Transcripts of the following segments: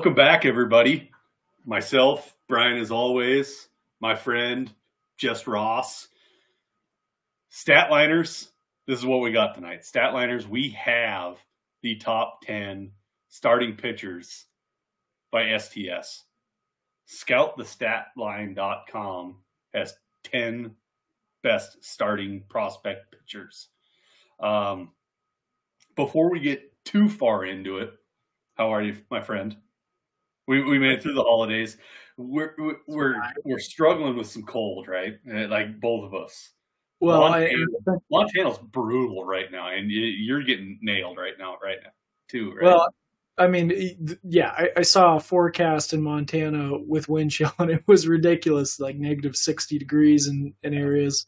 Welcome back, everybody. Myself, Brian, as always, my friend, just Ross. Statliners, this is what we got tonight. Statliners, we have the top 10 starting pitchers by STS. Scout the Statline.com has 10 best starting prospect pitchers. Before we get too far into it, how are you, my friend? We made it through the holidays. We're struggling with some cold, right? Like both of us. Well, Montana's brutal right now, and you're getting nailed right now too, right? Well, I mean, yeah, I saw a forecast in Montana with wind chill, and it was ridiculous, like negative 60 degrees in areas.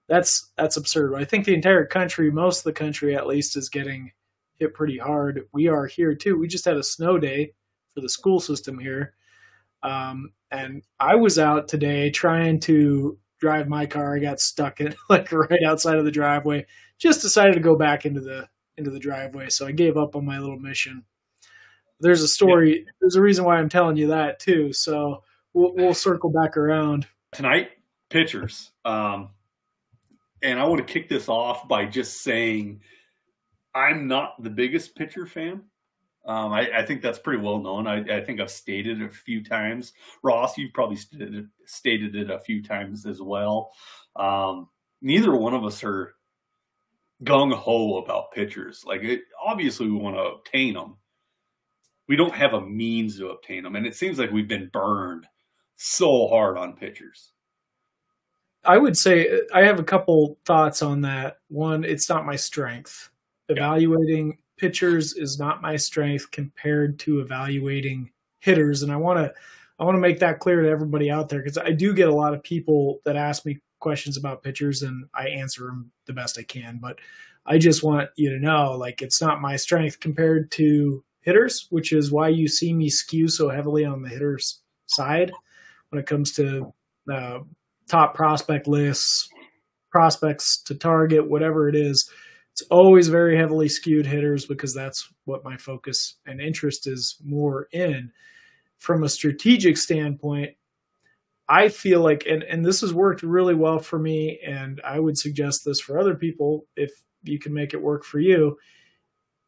That's absurd. I think the entire country, most of the country at least, is getting hit pretty hard. We are here too. We just had a snow day for the school system here. And I was out today trying to drive my car. I got stuck in like right outside of the driveway. Just decided to go back into the driveway. So I gave up on my little mission. There's a story. Yeah. There's a reason why I'm telling you that too. So we'll circle back around tonight. Pitchers. And I want to kick this off by just saying I'm not the biggest pitcher fan. I think that's pretty well known. I think I've stated it a few times. Ross, you've probably stated it a few times as well. Neither one of us are gung-ho about pitchers. Obviously, we want to obtain them. We don't have a means to obtain them. And it seems like we've been burned so hard on pitchers. I would say I have a couple thoughts on that. One, it's not my strength. Evaluating pitchers is not my strength compared to evaluating hitters. And I want to make that clear to everybody out there, because I do get a lot of people that ask me questions about pitchers and I answer them the best I can. But I just want you to know, it's not my strength compared to hitters, which is why you see me skew so heavily on the hitters side when it comes to top prospect lists, prospects to target, whatever it is. It's always very heavily skewed hitters because that's what my focus and interest is more in. From a strategic standpoint, I feel like, and this has worked really well for me, and I would suggest this for other people if you can make it work for you.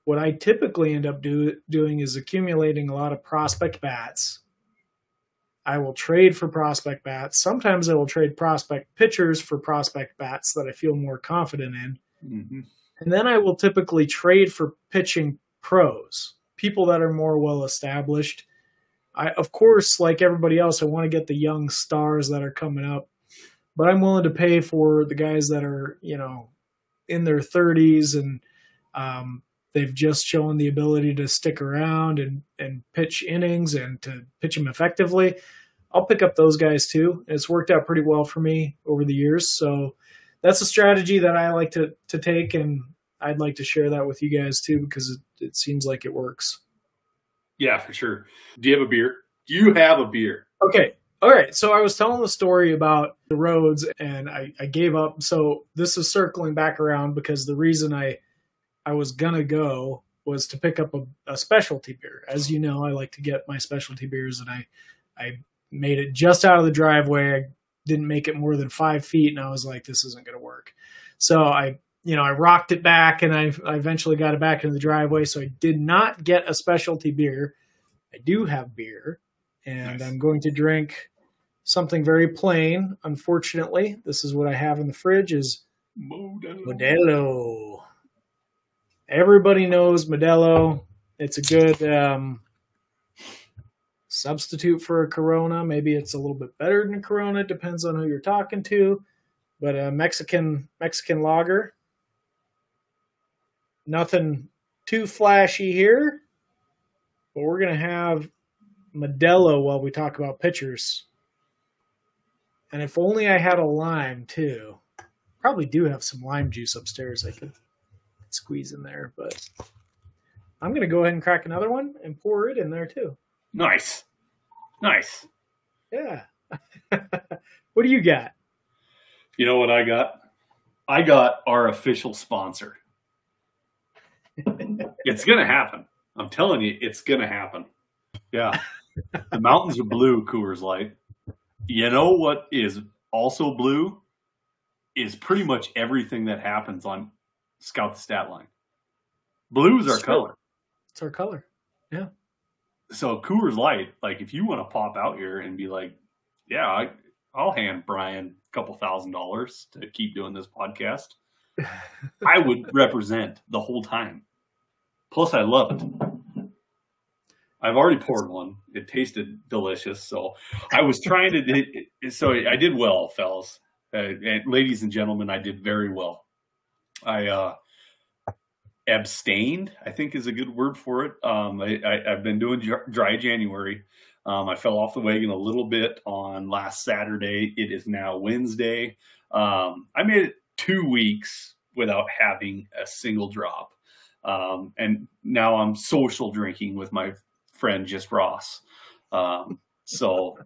What I typically end up doing is accumulating a lot of prospect bats. I will trade for prospect bats. Sometimes I will trade prospect pitchers for prospect bats that I feel more confident in. Mm-hmm. And then I will typically trade for pitching pros, people that are more well-established. Of course, like everybody else, I want to get the young stars that are coming up, but I'm willing to pay for the guys that are, in their 30s and they've just shown the ability to stick around and pitch innings and to pitch them effectively. I'll pick up those guys too. It's worked out pretty well for me over the years. So that's a strategy that I like to take, and I'd like to share that with you guys too, because it seems like it works. Yeah, for sure. Do you have a beer? Do you have a beer? Okay. All right. So I was telling the story about the roads and I gave up. So this is circling back around because the reason I was going to go was to pick up a specialty beer. As you know, I like to get my specialty beers, and I made it just out of the driveway. I didn't make it more than 5 feet, and I was like, this isn't going to work. So I rocked it back, and I eventually got it back into the driveway. So I did not get a specialty beer. I do have beer, and nice. I'm going to drink something very plain. Unfortunately, this is what I have in the fridge is Modelo. Everybody knows Modelo. It's a good substitute for a Corona. Maybe it's a little bit better than a Corona. Depends on who you're talking to. But a Mexican lager. Nothing too flashy here. But we're going to have Modelo while we talk about pitchers. And if only I had a lime too. Probably do have some lime juice upstairs I could squeeze in there, but I'm going to go ahead and crack another one and pour it in there too. Nice. Yeah. What do you got? You know what I got? I got our official sponsor. It's going to happen. I'm telling you, it's going to happen. Yeah. The mountains are blue, Coors Light. You know what is also blue? Is pretty much everything that happens on Scout the Statline. Blue is our color. It's our color. Yeah. So Coors Light, like if you want to pop out here and be like, yeah, I'll hand Brian a couple $1,000 to keep doing this podcast, I would represent the whole time. Plus, I love it. I've already poured one. It tasted delicious. So I was trying to, so I did well, fellas. And ladies and gentlemen, I did very well. I abstained, I think is a good word for it. I've been doing dry January. I fell off the wagon a little bit on last Saturday. It is now Wednesday. I made it 2 weeks without having a single drop. And now I'm social drinking with my friend, just Ross. So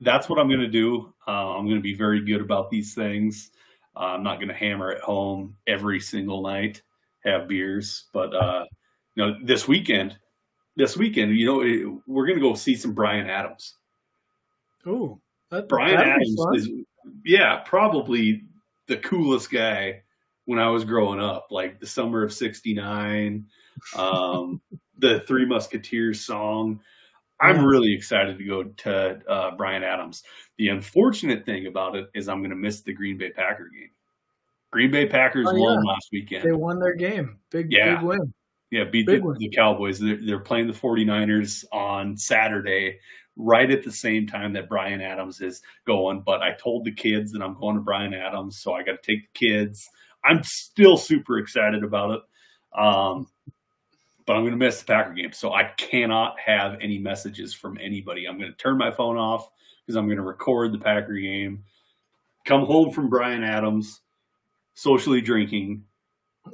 that's what I'm going to do. I'm going to be very good about these things. I'm not going to hammer at home every single night, have beers. But, this weekend, we're going to go see some Bryan Adams. Oh, Bryan Adams is, probably the coolest guy when I was growing up, like the summer of '69, the Three Musketeers song. I'm really excited to go to Bryan Adams. The unfortunate thing about it is I'm going to miss the Green Bay Packer game. Green Bay Packers won last weekend. They won their game. Big win. Yeah, beat the Cowboys. They're playing the 49ers on Saturday, right at the same time that Bryan Adams is going. But I told the kids that I'm going to Bryan Adams, so I got to take the kids. I'm still super excited about it. But I'm going to miss the Packer game, so I cannot have any messages from anybody. I'm going to turn my phone off because I'm going to record the Packer game, come home from Bryan Adams, socially drinking,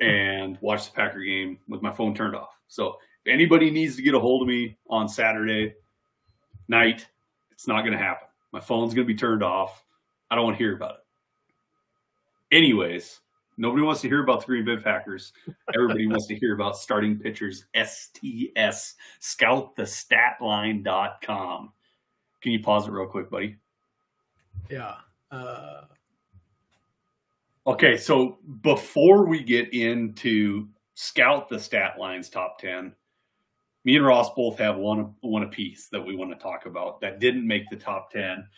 and watch the Packer game with my phone turned off. So if anybody needs to get a hold of me on Saturday night, it's not going to happen. My phone's going to be turned off. I don't want to hear about it. Anyways, nobody wants to hear about the Green Bay Packers. Everybody wants to hear about starting pitchers, STS, scoutthestatline.com. Can you pause it real quick, buddy? Yeah. Okay, so before we get into Scout the Statline's top 10, me and Ross both have one apiece that we want to talk about that didn't make the top 10.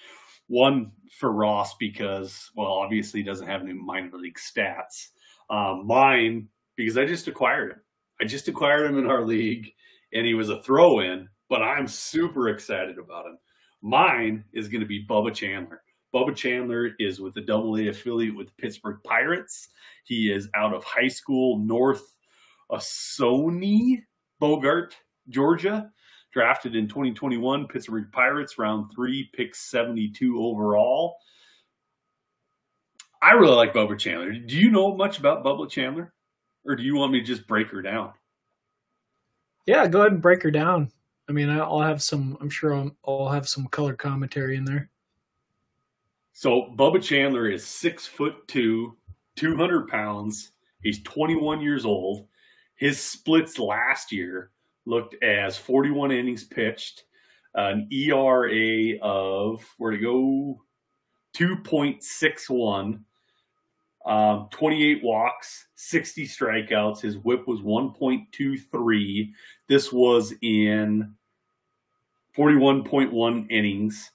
One for Ross because, well, obviously he doesn't have any minor league stats. Mine, because I just acquired him. I just acquired him in our league, and he was a throw-in, but I'm super excited about him. Mine is going to be Bubba Chandler. Bubba Chandler is with the AA affiliate with the Pittsburgh Pirates. He is out of high school, North Oconee, Bogart, Georgia. Drafted in 2021, Pittsburgh Pirates, round 3, pick 72 overall. I really like Bubba Chandler. Do you know much about Bubba Chandler? Or do you want me to just break her down? Yeah, go ahead and break her down. I mean, I'll have some, I'm sure I'll have some color commentary in there. So Bubba Chandler is 6'2", 200 pounds. He's 21 years old. His splits last year looked as 41 innings pitched, an ERA of, 2.61, 28 walks, 60 strikeouts. His whip was 1.23. This was in 41.1 innings.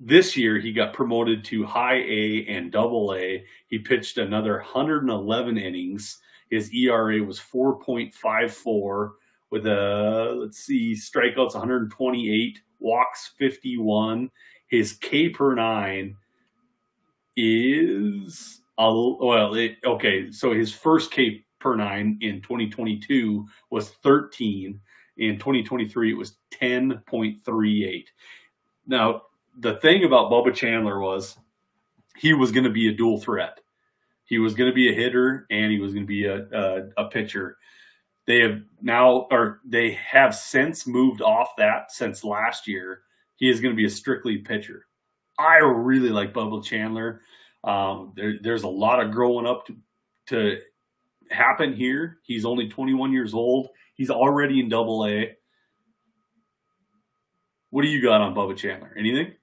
This year, he got promoted to high A and double A. He pitched another 111 innings. His ERA was 4.54 with strikeouts 128, walks 51. His K per 9 is, so his first K per 9 in 2022 was 13. In 2023, it was 10.38. Now, the thing about Bubba Chandler was he was going to be a dual threat. He was going to be a hitter and he was going to be a pitcher. They have since moved off that since last year. He is going to be a strictly pitcher. I really like Bubba Chandler. There's a lot of growing up to happen here. He's only 21 years old. He's already in double A. What do you got on Bubba Chandler? Anything?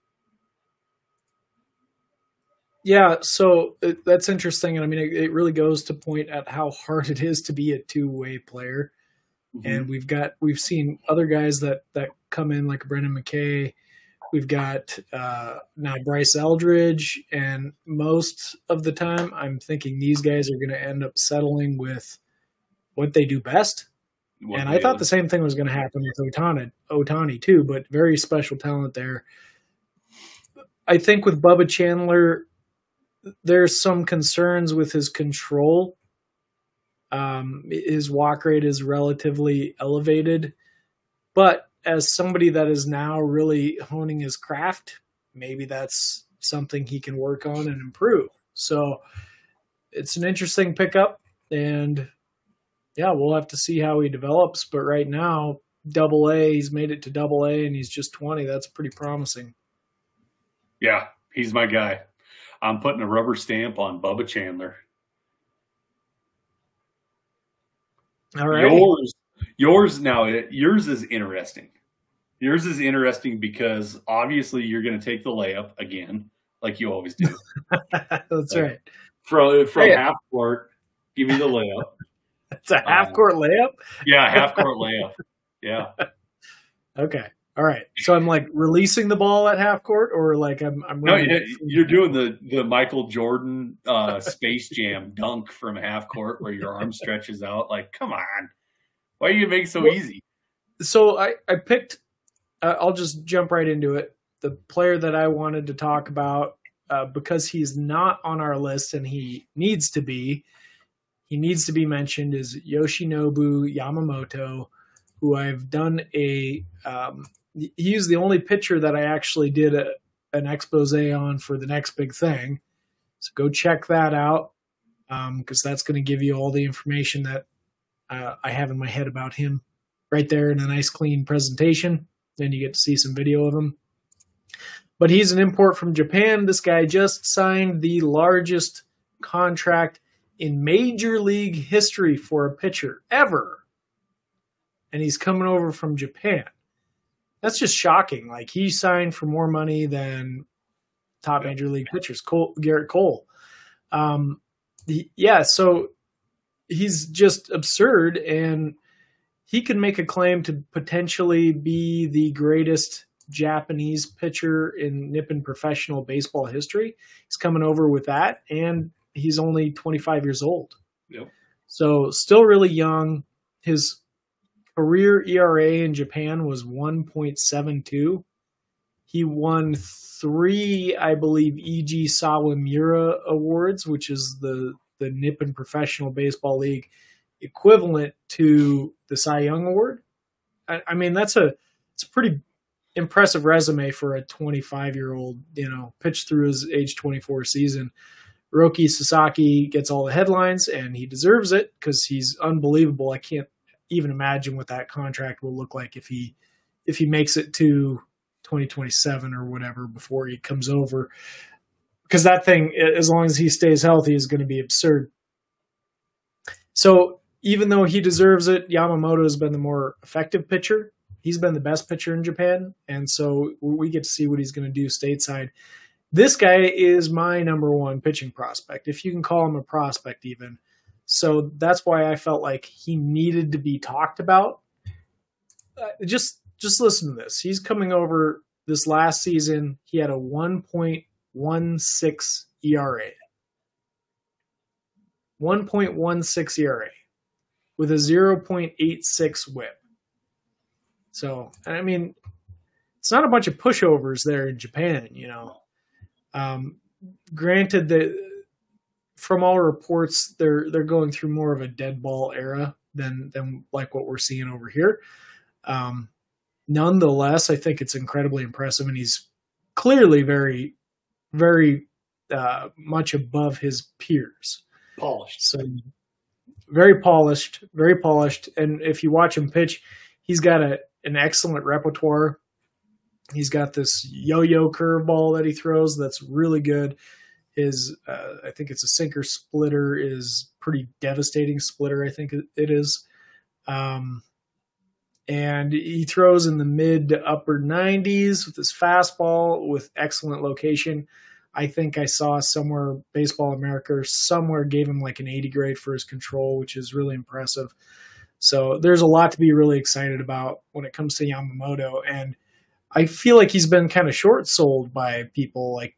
Yeah, so that's interesting. And I mean, it really goes to point at how hard it is to be a two-way player. And we've seen other guys that come in like Brendan McKay. We've got now Bryce Eldridge, and most of the time, I'm thinking these guys are going to end up settling with what they do best. And I thought the same thing was going to happen with Ohtani too, but very special talent there. I think with Bubba Chandler, there's some concerns with his control. His walk rate is relatively elevated, but as somebody that is now really honing his craft, maybe that's something he can work on and improve. So it's an interesting pickup, and yeah, we'll have to see how he develops. But right now, AA, he's made it to AA, and he's just 20. That's pretty promising. Yeah, he's my guy. I'm putting a rubber stamp on Bubba Chandler. All right. Yours is interesting. Yours is interesting because obviously you're going to take the layup again, like you always do. That's right. From half court, give me the layup. It's a half court layup? Yeah, half court layup. Yeah. Okay. All right. So I'm like releasing the ball at half court, or like I'm no, you're doing the Michael Jordan Space Jam dunk from half court where your arm stretches out. Like, come on. Why are you making it so easy? So I picked I'll just jump right into it. The player that I wanted to talk about, because he's not on our list and he needs to be mentioned, is Yoshinobu Yamamoto, who I've done he's the only pitcher that I actually did an expose on for the next big thing. So go check that out, because that's going to give you all the information that I have in my head about him right there in a nice clean presentation. Then you get to see some video of him. But he's an import from Japan. This guy just signed the largest contract in Major League history for a pitcher ever. And he's coming over from Japan. That's just shocking. Like, he signed for more money than top Major League pitchers, Garrett Cole. So he's just absurd, and he can make a claim to potentially be the greatest Japanese pitcher in Nippon professional baseball history. He's coming over with that, and he's only 25 years old. Yep. So still really young. His career ERA in Japan was 1.72. He won 3, I believe, E.G. Sawamura awards, which is the Nippon Professional Baseball League equivalent to the Cy Young Award. I mean, it's a pretty impressive resume for a 25-year-old, pitched through his age 24 season. Roki Sasaki gets all the headlines, and he deserves it because he's unbelievable. I can't even imagine what that contract will look like if he makes it to 2027 or whatever before he comes over, because that thing, as long as he stays healthy, is going to be absurd. So even though he deserves it, Yamamoto has been the more effective pitcher. He's been the best pitcher in Japan, and so we get to see what he's going to do stateside. This guy is my number one pitching prospect, if you can call him a prospect even. So that's why I felt like he needed to be talked about. Just listen to this. He's coming over this last season. He had a 1.16 ERA. 1.16 ERA with a 0.86 whip. So, I mean, it's not a bunch of pushovers there in Japan, Granted that from all reports, they're going through more of a dead ball era than like what we're seeing over here. Nonetheless, I think it's incredibly impressive, and he's clearly very, very much above his peers. Polished. So very polished. And if you watch him pitch, he's got an excellent repertoire. He's got this yo-yo curveball that he throws that's really good. His, I think it's a sinker splitter, is pretty devastating splitter, I think it is. And he throws in the mid to upper 90s with his fastball with excellent location. I think I saw somewhere, Baseball America somewhere gave him like an 80 grade for his control, which is really impressive. So there's a lot to be really excited about when it comes to Yamamoto. And I feel like he's been kind of short sold by people. Like,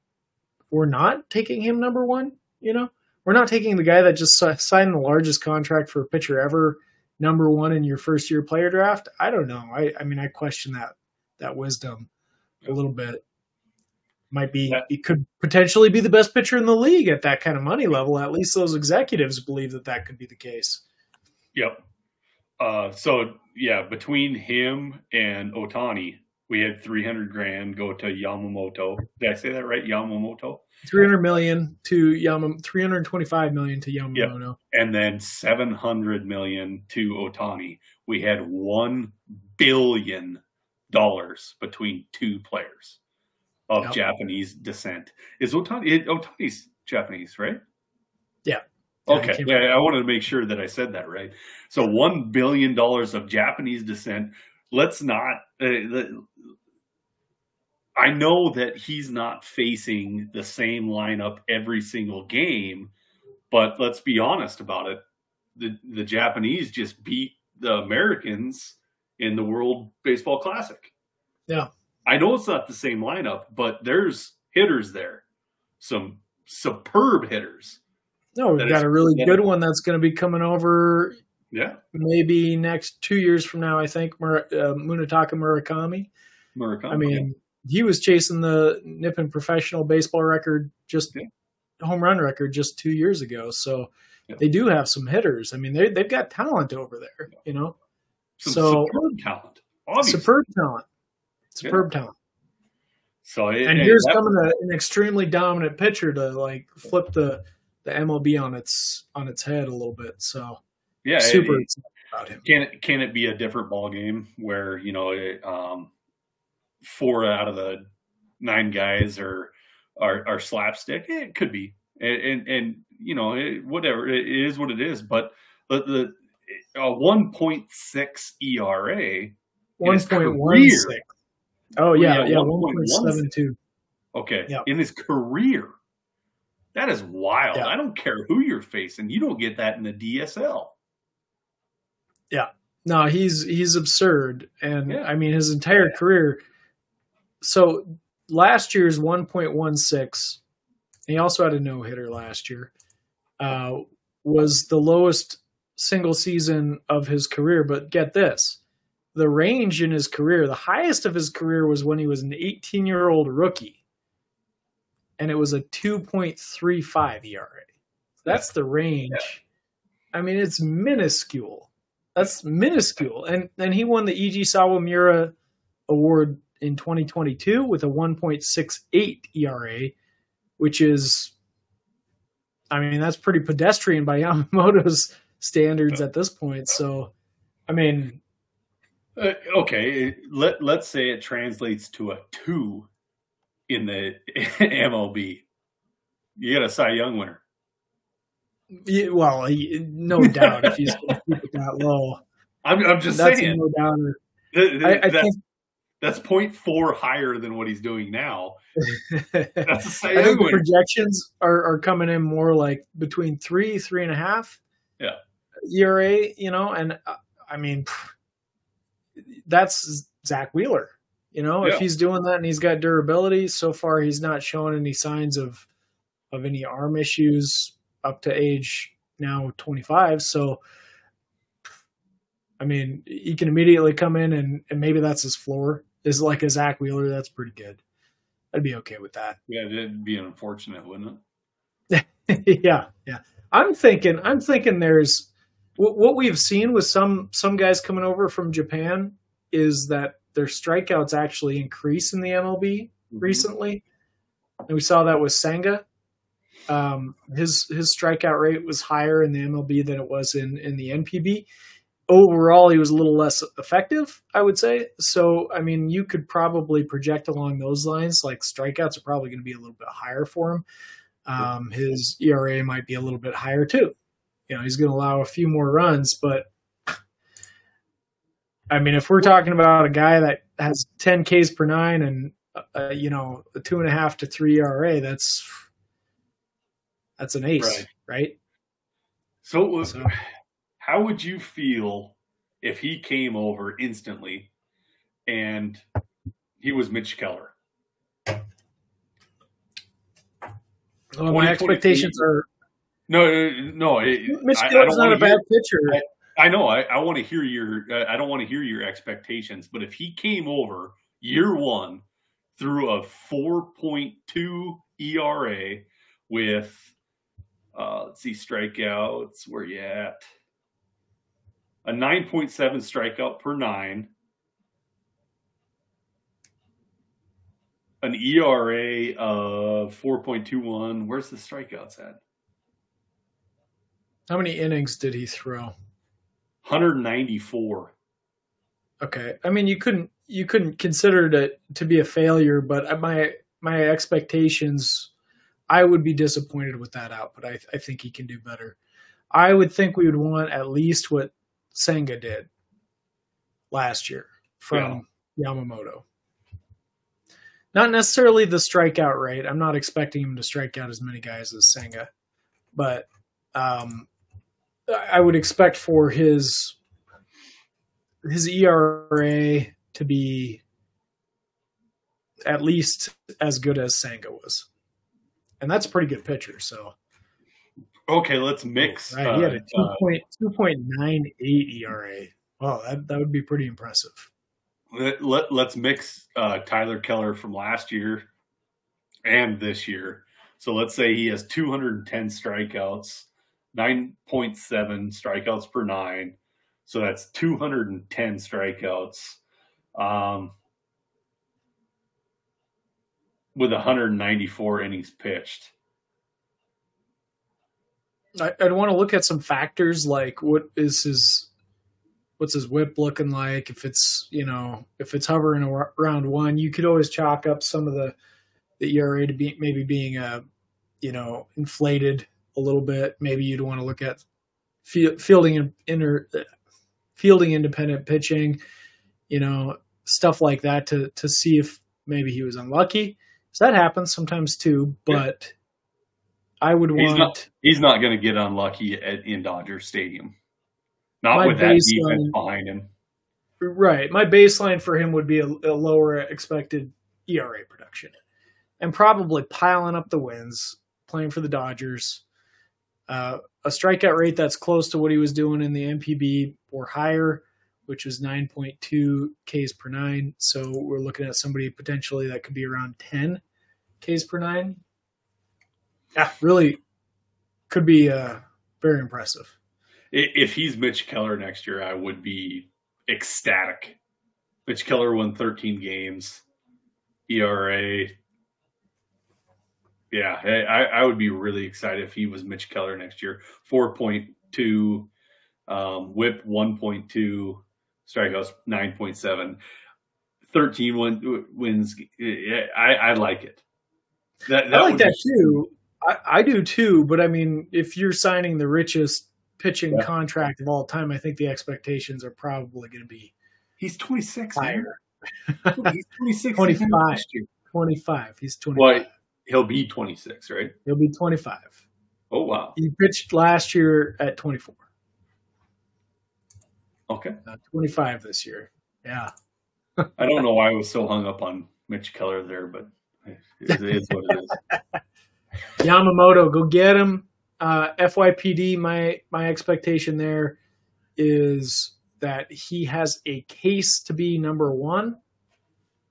we're not taking him number one, you know? We're not taking the guy that just signed the largest contract for a pitcher ever, number one in your first year player draft. I don't know. I mean, I question that wisdom a little bit. It could potentially be the best pitcher in the league at that kind of money level. At least those executives believe that could be the case. Yep. So yeah, between him and Ohtani, we had $300,000 go to Yamamoto. Did I say that right? Yamamoto. 300 million to 325 million to Yamamoto. Yep. And then 700 million to Ohtani. We had $1 billion between two players of Japanese descent. Is Ohtani's Japanese, right? Yeah. Okay. Yeah, I wanted to make sure that I said that right. So $1 billion of Japanese descent. Let's not. I know that he's not facing the same lineup every single game, but let's be honest about it. The Japanese just beat the Americans in the World Baseball Classic. Yeah. I know it's not the same lineup, but there's hitters there. Some superb hitters. No, we've got a really good one that's going to be coming over. Yeah. Maybe next 2 years from now, I think, Munetaka Murakami. I mean, he was chasing the Nippon professional baseball record, home run record just 2 years ago. So they do have some hitters. I mean, they've got talent over there, you know. Superb talent. Obviously. Superb talent. So here's coming an extremely dominant pitcher to like flip the MLB on its head a little bit. So super excited about him. Can it be a different ball game where, you know, 4 out of the 9 guys are slapstick? It could be, and you know, whatever, it is what it is. But the 1.6 ERA, 1.16. Oh yeah, 1.72. Okay, in his career, that is wild. I don't care who you're facing, you don't get that in the DSL. Yeah, no, he's absurd, and I mean his entire career. So last year's 1.16, he also had a no-hitter last year, was the lowest single season of his career. But get this, the range in his career, the highest of his career was when he was an 18-year-old rookie, and it was a 2.35 ERA. That's the range. Yeah. I mean, it's minuscule. That's minuscule. And he won the Iji Sawamura Award in 2022 with a 1.68 ERA, which is, I mean, that's pretty pedestrian by Yamamoto's standards at this point. So, I mean, okay, let's say it translates to a 2 in the MLB. You got a Cy Young winner. Yeah, well, no doubt if he's going to keep it that low. I'm just saying. No doubter. I think that's 0.4 higher than what he's doing now. That's a Cy I Young think winner. Projections are coming in more like between 3.5 ERA, you know, and I mean, that's Zach Wheeler. You know, if he's doing that and he's got durability, so far he's not showing any signs of any arm issues up to age now 25. So, I mean, he can immediately come in and maybe that's his floor. Is like a Zach Wheeler, that's pretty good. I'd be okay with that. Yeah, it'd be unfortunate, wouldn't it? Yeah. I'm thinking there's what we've seen with some guys coming over from Japan is that their strikeouts actually increase in the MLB recently. And we saw that with Senga. His strikeout rate was higher in the MLB than it was in the NPB. Overall, he was a little less effective, I would say. So, I mean, you could probably project along those lines. Like strikeouts are probably going to be a little bit higher for him. His ERA might be a little bit higher too. You know, he's going to allow a few more runs, but I mean, if we're talking about a guy that has 10 Ks per nine and a 2.5 to 3 ERA, that's an ace, right? So, how would you feel if he came over instantly and he was Mitch Keller? Well, my expectations are no. Mitch Keller's not a bad pitcher. I know. I want to hear your. I don't want to hear your expectations, but if he came over year one through a 4.2 ERA with, let's see, strikeouts. Where you at? A 9.7 strikeout per nine. An ERA of 4.21. Where's the strikeouts at? How many innings did he throw? 194. Okay. I mean, you couldn't consider it to be a failure, but my expectations, I would be disappointed with that output. I think he can do better. I would think we would want at least what Senga did last year from Yamamoto. Not necessarily the strikeout rate. I'm not expecting him to strike out as many guys as Senga, but I would expect for his ERA to be at least as good as Senga was, and that's a pretty good pitcher. So, okay, let's mix. Right, he had a 2.98 ERA. Wow, that would be pretty impressive. Let's mix Tyler Keller from last year and this year. So let's say he has 210 strikeouts, 9.7 strikeouts per nine. So that's 210 strikeouts with 194 innings pitched. I'd want to look at some factors like what's his whip looking like? If it's hovering around one, you could always chalk up some of the ERA to be maybe being inflated a little bit. Maybe you'd want to look at fielding independent pitching, stuff like that to see if maybe he was unlucky. So that happens sometimes too, but I would want. He's not going to get unlucky in Dodger Stadium. Not with that defense behind him. Right. My baseline for him would be a lower expected ERA production and probably piling up the wins, playing for the Dodgers. A strikeout rate that's close to what he was doing in the MPB or higher, which was 9.2 Ks per nine. So we're looking at somebody potentially that could be around 10 Ks per nine. Yeah, really could be very impressive. If he's Mitch Keller next year, I would be ecstatic. Mitch Keller won 13 games, ERA. Yeah, I would be really excited if he was Mitch Keller next year. 4.2, whip 1.2, strikeouts 9.7, 13 wins. I like it. I like that too. I do too, but I mean, if you're signing the richest pitching contract of all time, I think the expectations are probably going to be. He's 26. Higher. He's 26. 25. 25. He's 25. Well, he'll be 26, right? He'll be 25. Oh, wow. He pitched last year at 24. Okay. 25 this year. Yeah. I don't know why I was so hung up on Mitch Keller there, but it is what it is. Yamamoto, go get him. FYPD, my expectation there is that he has a case to be number one.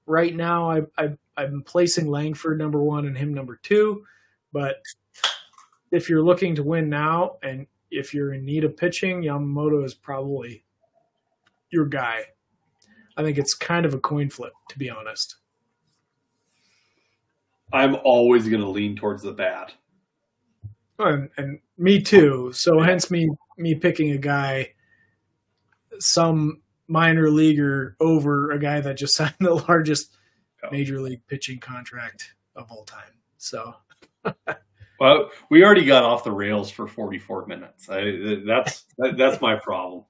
Right now, I'm placing Langford number one and him number two. But if you're looking to win now and if you're in need of pitching, Yamamoto is probably your guy. I think it's kind of a coin flip, to be honest. I'm always going to lean towards the bat. And me too. So hence me picking a guy, some minor leaguer over a guy that just signed the largest major league pitching contract of all time. So, well, we already got off the rails for 44 minutes. That's my problem.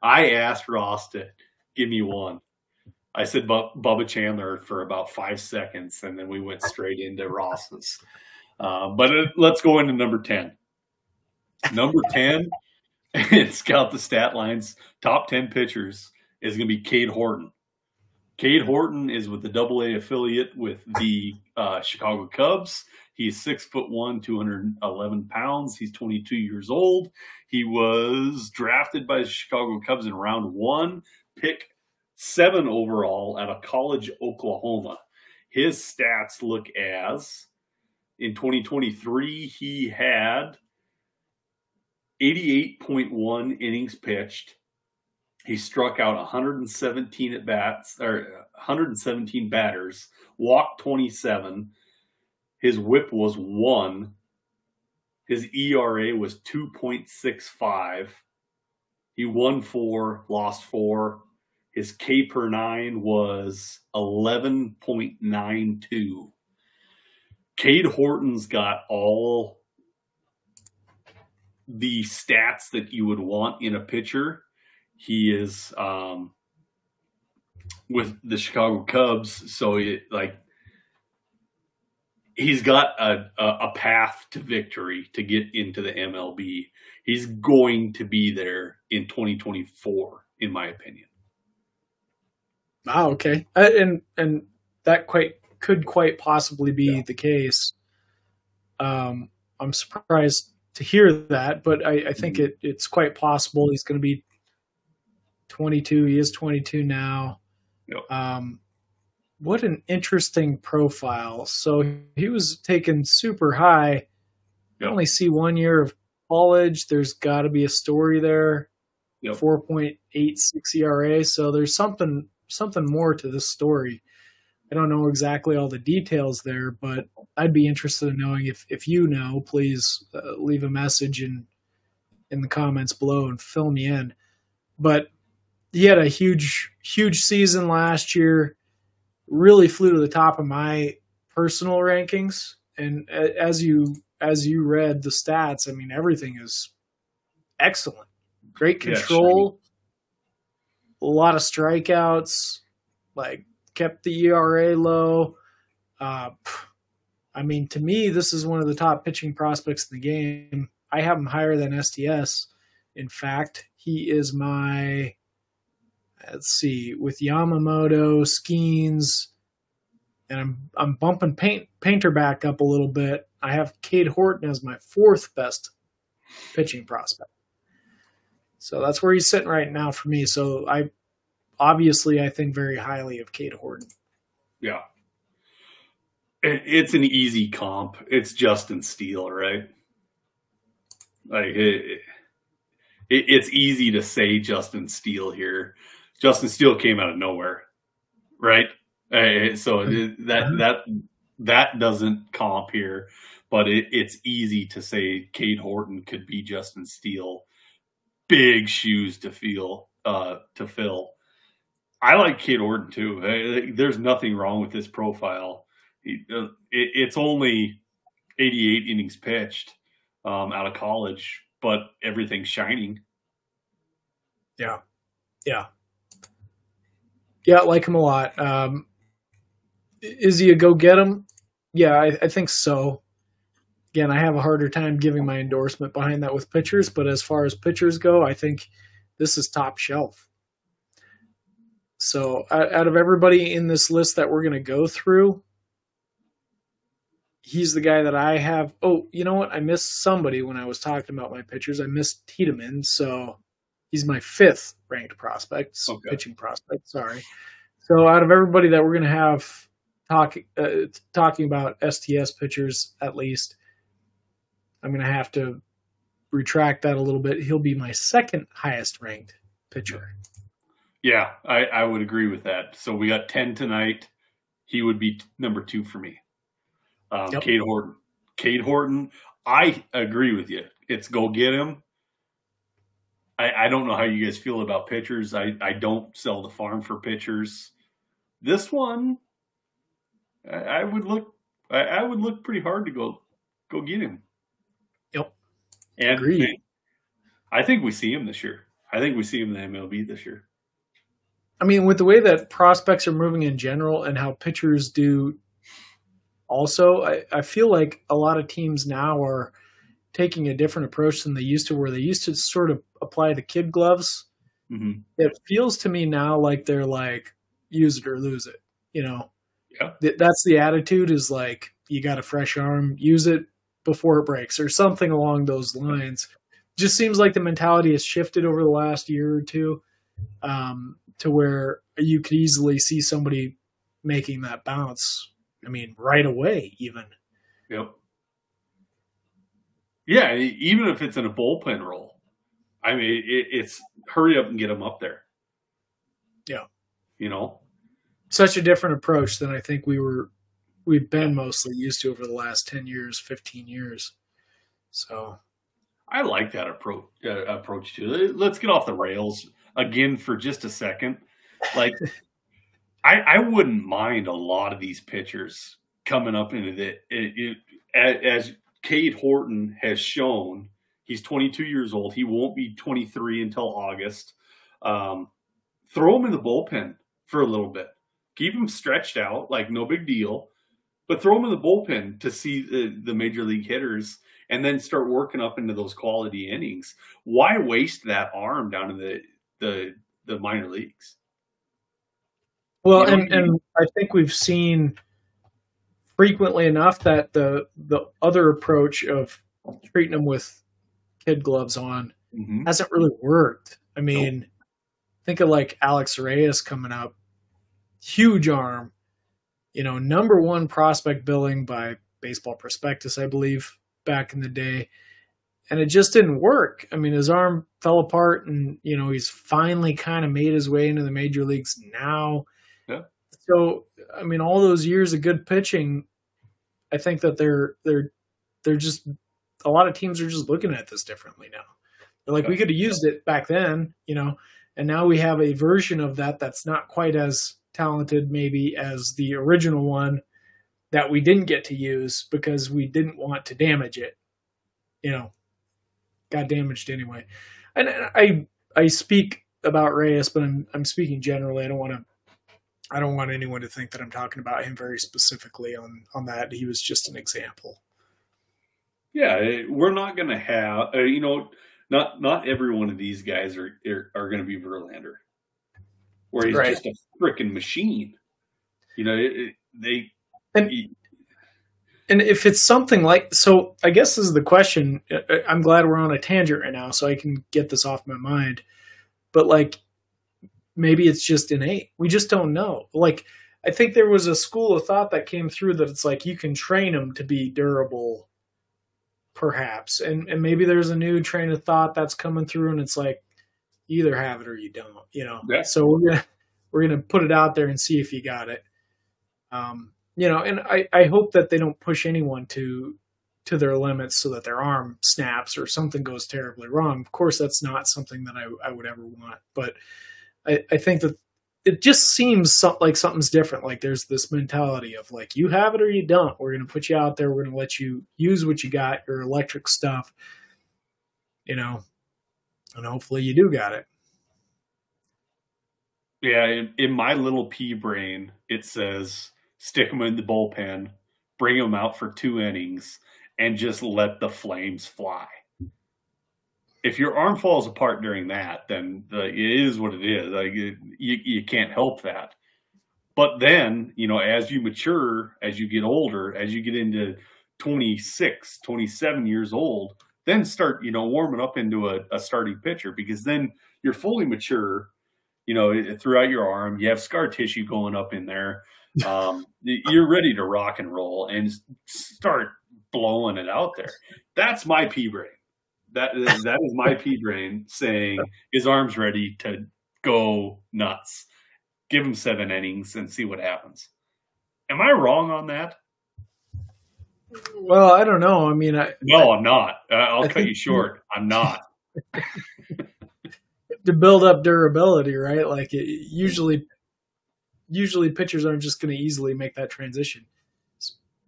I asked Ross to give me one. I said Bubba Chandler for about 5 seconds, and then we went straight into Ross's. Let's go into number 10. Number 10, and Scout the Statline's top 10 pitchers is going to be Cade Horton. Cade Horton is with the Double-A affiliate with the Chicago Cubs. He's 6'1", 211 pounds. He's 22 years old. He was drafted by the Chicago Cubs in round 1, pick 7 overall out of College, Oklahoma. His stats look as, in 2023, he had 88.1 innings pitched. He struck out 117 at bats, or 117 batters, walked 27. His WHIP was 1. His ERA was 2.65. He won 4, lost 4. His K per 9 was 11.92. Cade Horton's got all the stats that you would want in a pitcher. He is with the Chicago Cubs, so he's got a path to victory to get into the MLB. He's going to be there in 2024, in my opinion. Oh, okay, and that could quite possibly be the case. I'm surprised to hear that, but I think it's quite possible. He's going to be 22. He is 22 now. Yep. What an interesting profile. So he was taken super high. Yep. I only see 1 year of college. There's got to be a story there. Yep. 4.86 ERA. So there's something more to this story. I don't know exactly all the details there, but I'd be interested in knowing if you know. Please leave a message in the comments below and fill me in. But he had a huge season last year. Really flew to the top of my personal rankings. And as you read the stats, I mean, everything is excellent. Great control, a lot of strikeouts, kept the ERA low. I mean, to me, this is one of the top pitching prospects in the game. I have him higher than STS. In fact, he is my, let's see, with Yamamoto, Skeens, and I'm bumping Painter back up a little bit. I have Cade Horton as my 4th best pitching prospect. So that's where he's sitting right now for me. So I think very highly of Cade Horton. Yeah. It's an easy comp. It's Justin Steele, right? It's easy to say Justin Steele here. Justin Steele came out of nowhere, right? So that doesn't comp here, but it's easy to say Cade Horton could be Justin Steele. Big shoes to fill. I like Cade Horton too. There's nothing wrong with this profile. It's only 88 innings pitched out of college, but everything's shining. Yeah. I like him a lot. Is he a go get him? Yeah, I think so. Again, I have a harder time giving my endorsement behind that with pitchers, but as far as pitchers go, I think this is top shelf. So out of everybody in this list that we're going to go through, he's the guy that I have. Oh, you know what? I missed somebody when I was talking about my pitchers. I missed Tiedemann, so he's my 5th ranked prospect, pitching prospect. Sorry. So out of everybody that we're going to have talking about STS pitchers, at least, I'm going to have to retract that a little bit. He'll be my 2nd highest ranked pitcher. Yeah, I would agree with that. So we got 10 tonight. He would be number 2 for me. Yep. Cade Horton, I agree with you. It's go get him. I don't know how you guys feel about pitchers. I don't sell the farm for pitchers. This one, I would look pretty hard to go get him. Yep. And agreed. I think we see him this year. I think we see him in the MLB this year. I mean, with the way that prospects are moving in general and how pitchers do also, I feel like a lot of teams now are taking a different approach than they used to, where they used to sort of apply the kid gloves. Mm-hmm. It feels to me now like they're like, use it or lose it. You know, Yeah. That's the attitude, is like, you got a fresh arm, use it before it breaks, or something along those lines. Just seems like the mentality has shifted over the last year or two, to where you could easily see somebody making that bounce. I mean, right away, even. Yep. Yeah, even if it's in a bullpen role. I mean, it's hurry up and get them up there. Yeah. You know? Such a different approach than I think we've been mostly used to over the last 10 years, 15 years. So I like that approach too. Let's get off the rails again for just a second. Like, I wouldn't mind a lot of these pitchers coming up into as Cade Horton has shown. He's 22 years old. He won't be 23 until August. Throw him in the bullpen for a little bit. Keep him stretched out, like no big deal. But throw him in the bullpen to see the major league hitters, and then start working up into those quality innings. Why waste that arm down in the minor leagues? Well, and I think we've seen frequently enough that the other approach of treating them with kid gloves on hasn't really worked. I mean, think of like Alex Reyes coming up, huge arm, you know, number one prospect billing by Baseball Prospectus, I believe, back in the day. And it just didn't work. I mean, his arm fell apart, and, you know, he's finally kind of made his way into the major leagues now. Yeah. So, I mean, all those years of good pitching, I think that they're just, a lot of teams are just looking at this differently now. They're like, we could have used it back then, you know, and now we have a version of that that's not quite as talented maybe as the original one that we didn't get to use because we didn't want to damage it, you know, got damaged anyway. And I speak about Reyes, but I'm speaking generally. I don't want anyone to think that I'm talking about him very specifically on that. He was just an example. Yeah, we're not going to have, you know, not every one of these guys are going to be Verlander, where he's just a freaking machine. You know, and if it's something like, so I guess this is the question. I'm glad we're on a tangent right now, so I can get this off my mind. But like, maybe it's just innate. We just don't know. Like, I think there was a school of thought that came through that it's like you can train them to be durable, perhaps. And maybe there's a new train of thought that's coming through, and it's like, you either have it or you don't, you know? Yeah. So we're going to put it out there and see if you got it. You know, and I hope that they don't push anyone to their limits so that their arm snaps or something goes terribly wrong. Of course, that's not something that I would ever want, but I think that it just seems like something's different. Like there's this mentality of like, you have it or you don't. We're going to put you out there. We're going to let you use what you got, your electric stuff, you know, and hopefully you do got it. Yeah, in my little pea brain, it says stick them in the bullpen, bring them out for 2 innings, and just let the flames fly. If your arm falls apart during that, then it is what it is. Like you can't help that. But then, you know, as you mature, as you get older, as you get into 26, 27 years old, then start, you know, warming up into a starting pitcher, because then you're fully mature, you know, throughout your arm. You have scar tissue going up in there. You're ready to rock and roll and start blowing it out there. That's my pea brain. That is my pea brain saying his arm's ready to go nuts. Give him 7 innings and see what happens. Am I wrong on that? Well, I don't know. I mean, no, I'm not. I'll cut you short. I'm not. To build up durability, right? Like usually pitchers aren't just going to easily make that transition.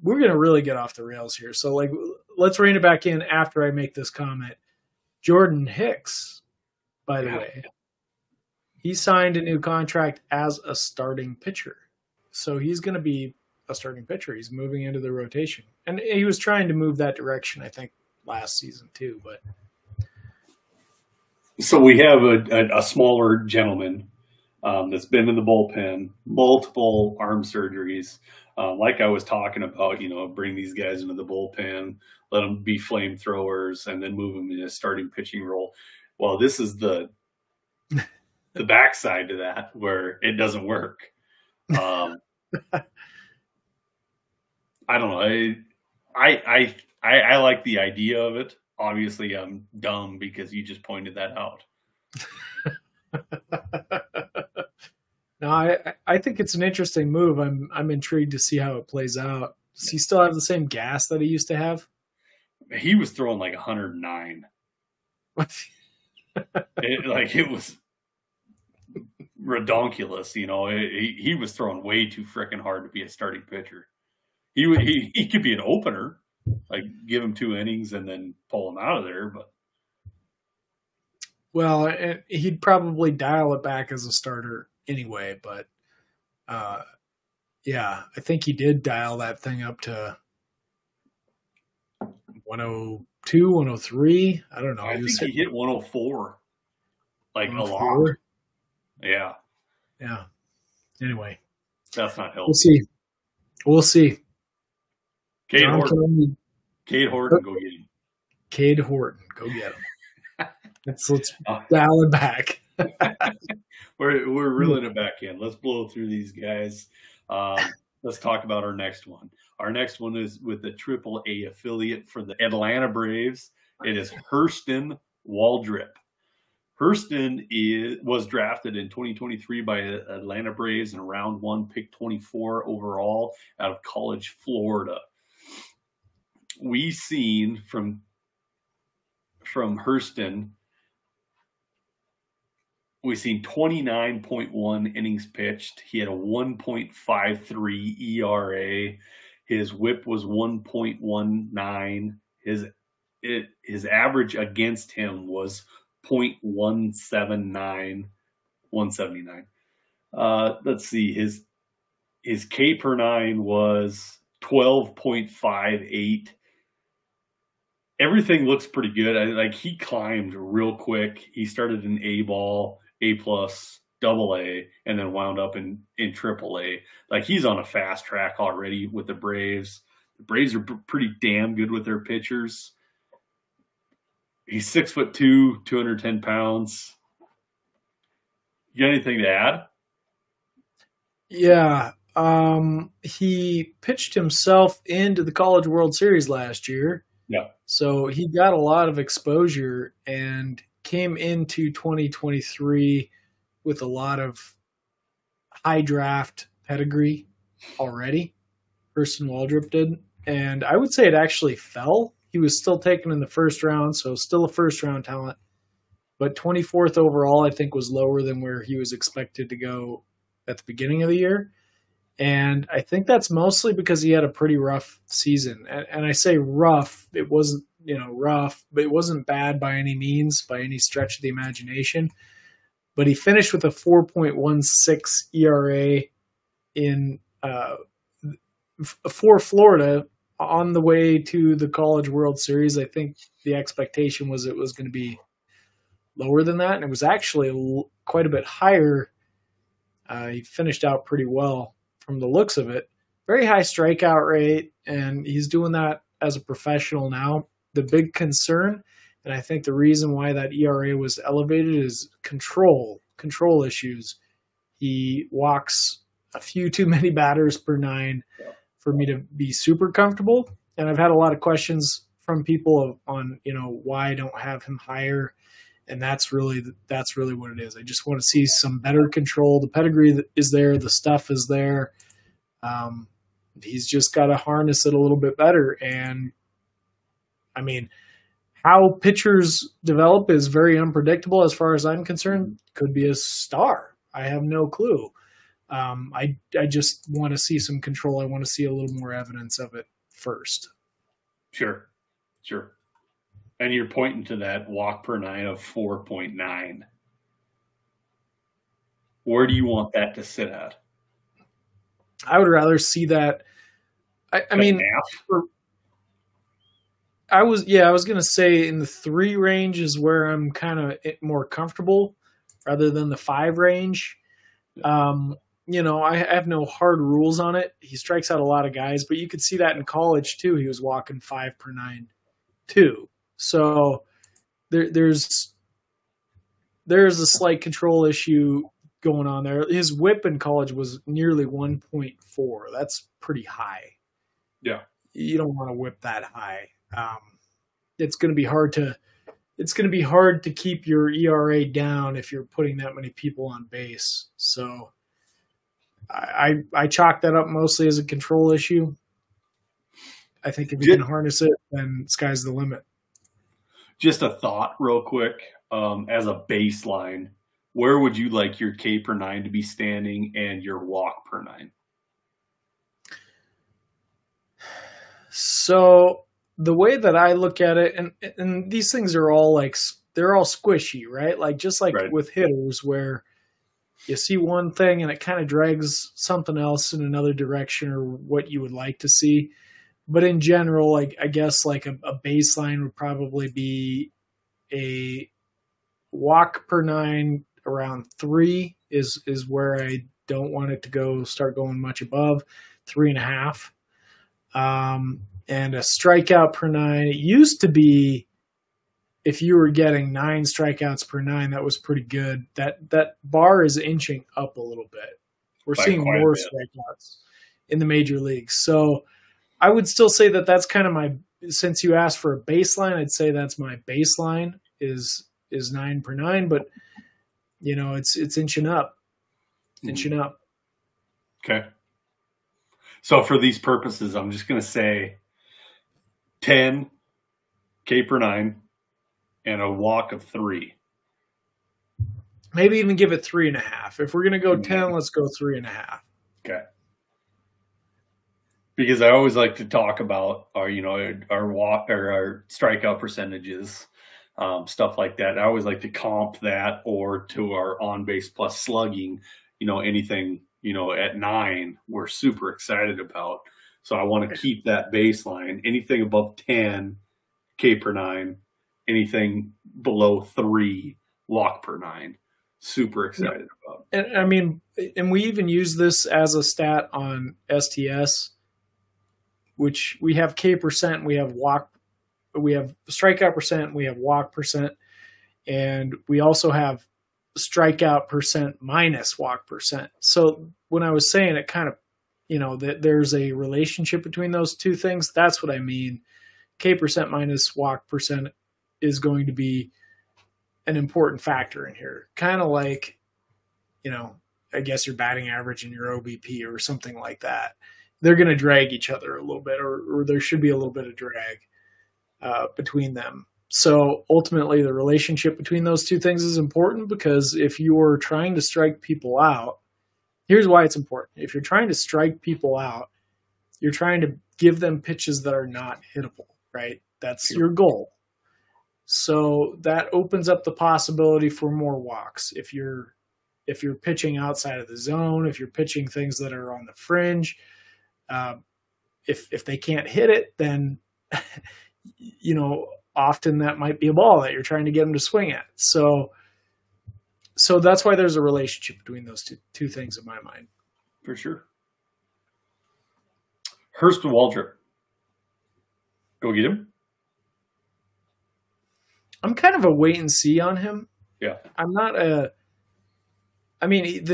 We're going to really get off the rails here. So like, let's rein it back in after I make this comment. Jordan Hicks by the way. He signed a new contract as a starting pitcher. So he's going to be a starting pitcher. He's moving into the rotation. And he was trying to move that direction, I think, last season too. But so we have a smaller gentleman that's been in the bullpen, multiple arm surgeries. Like I was talking about, bring these guys into the bullpen, let them be flamethrowers, and then move them in a starting pitching role. Well, this is the backside to that where it doesn't work. I don't know. I like the idea of it. Obviously, I'm dumb because you just pointed that out. No, I think it's an interesting move. I'm intrigued to see how it plays out. Does he still have the same gas that he used to have? He was throwing like 109. It was redonkulous, he was throwing way too freaking hard to be a starting pitcher. He could be an opener, like give him 2 innings and then pull him out of there. But well, he'd probably dial it back as a starter anyway. But yeah, I think he did dial that thing up to 102, 103. I don't know. I think he hit 104, like 104? A lot. Yeah. Yeah. Anyway. That's not helpful. We'll see. Cade Horton, go get him. Cade Horton, go get him. Let's dial it back. We're reeling it back in. Let's blow through these guys. Let's talk about our next one. Our next one is with the AAA affiliate for the Atlanta Braves. It is Hurston Waldrep. Hurston was drafted in 2023 by Atlanta Braves in round 1, pick 24 overall out of College, Florida. We've seen from Hurston, we've seen 29.1 innings pitched. He had a 1.53 ERA. His WHIP was 1.19. His average against him was 0.179, 179. Let's see. His K per 9 was 12.58. Everything looks pretty good. He climbed real quick. He started in A ball, A plus, double A, and then wound up in triple A. He's on a fast track already with the Braves. The Braves are pretty damn good with their pitchers. He's 6'2", 210 pounds. You got anything to add? Yeah. He pitched himself into the College World Series last year. Yeah. So he got a lot of exposure and came into 2023 with a lot of high draft pedigree already. Hurston Waldrep did. And I would say it actually fell. He was still taken in the first round, so still a first-round talent. But 24th overall, I think, was lower than where he was expected to go at the beginning of the year. And I think that's mostly because he had a pretty rough season. And I say rough, it wasn't, rough, but it wasn't bad by any means, by any stretch of the imagination. But he finished with a 4.16 ERA for Florida on the way to the College World Series. I think the expectation was it was going to be lower than that, and it was actually quite a bit higher. He finished out pretty well from the looks of it. Very high strikeout rate, and he's doing that as a professional now. The big concern, and I think the reason why that ERA was elevated, is control issues. He walks a few too many batters per 9 for me to be super comfortable. And I've had a lot of questions from people on, why I don't have him higher. And that's really what it is. I just want to see some better control. The pedigree is there. The stuff is there. He's just got to harness it a little bit better. And I mean, how pitchers develop is very unpredictable as far as I'm concerned. Could be a star. I have no clue. I just want to see some control. I want to see a little more evidence of it first. Sure. And you're pointing to that walk per 9 of 4.9. Where do you want that to sit at? I would rather see that. I mean, I was going to say in the 3 range is where I'm kind of more comfortable rather than the 5 range. I have no hard rules on it. He strikes out a lot of guys, but you could see that in college too. He was walking 5 per 9 too. So there's a slight control issue going on there. His whip in college was nearly 1.4. That's pretty high. Yeah. You don't want to whip that high. It's going to be hard to keep your ERA down if you're putting that many people on base. So I chalk that up mostly as a control issue. I think if you can harness it, then sky's the limit. Just a thought real quick. As a baseline, where would you like your K per 9 to be standing and your walk per 9? So the way that I look at it, and these things are all they're all squishy, right? Like just like with hitters where you see one thing and it kind of drags something else in another direction or what you would like to see. But in general, like I guess like a baseline would probably be a walk per 9 around 3 is where I don't want it to start going much above 3.5. And a strikeout per 9. It used to be if you were getting 9 strikeouts per 9, that was pretty good. That bar is inching up a little bit. We're seeing more strikeouts in the major leagues. So I would still say that that's kind of since you asked for a baseline, I'd say that's my baseline is 9 per 9, but it's inching up. Okay. So for these purposes, I'm just going to say 10 K per 9 and a walk of 3. Maybe even give it 3.5. If we're going to go 10, let's go 3.5. Okay. Because I always like to talk about our walk or our strikeout percentages, stuff like that. I always like to comp that or to our on base plus slugging, anything, at 9, we're super excited about. So I want to keep that baseline. Anything above 10 K per 9, anything below 3 walk per 9. Super excited about. And I mean, and we even use this as a stat on STS, which we have K percent, we have strikeout percent, we have walk percent, and we also have strikeout percent minus walk percent. So when I was saying it kind of, that there's a relationship between those two things, that's what I mean. K percent minus walk percent is going to be an important factor in here. Kind of like, I guess your batting average and your OBP or something like that. They're going to drag each other a little bit, or there should be a little bit of drag between them. So ultimately, the relationship between those two things is important because if you're trying to strike people out, here's why it's important. If you're trying to strike people out, you're trying to give them pitches that are not hittable, right? That's your goal. So that opens up the possibility for more walks. If you're pitching outside of the zone, if you're pitching things that are on the fringe, if they can't hit it, then often that might be a ball that you're trying to get them to swing at. So that's why there's a relationship between those two things in my mind. For sure. Hurst Waldrop. Go get him. I'm kind of a wait and see on him. Yeah. I'm not the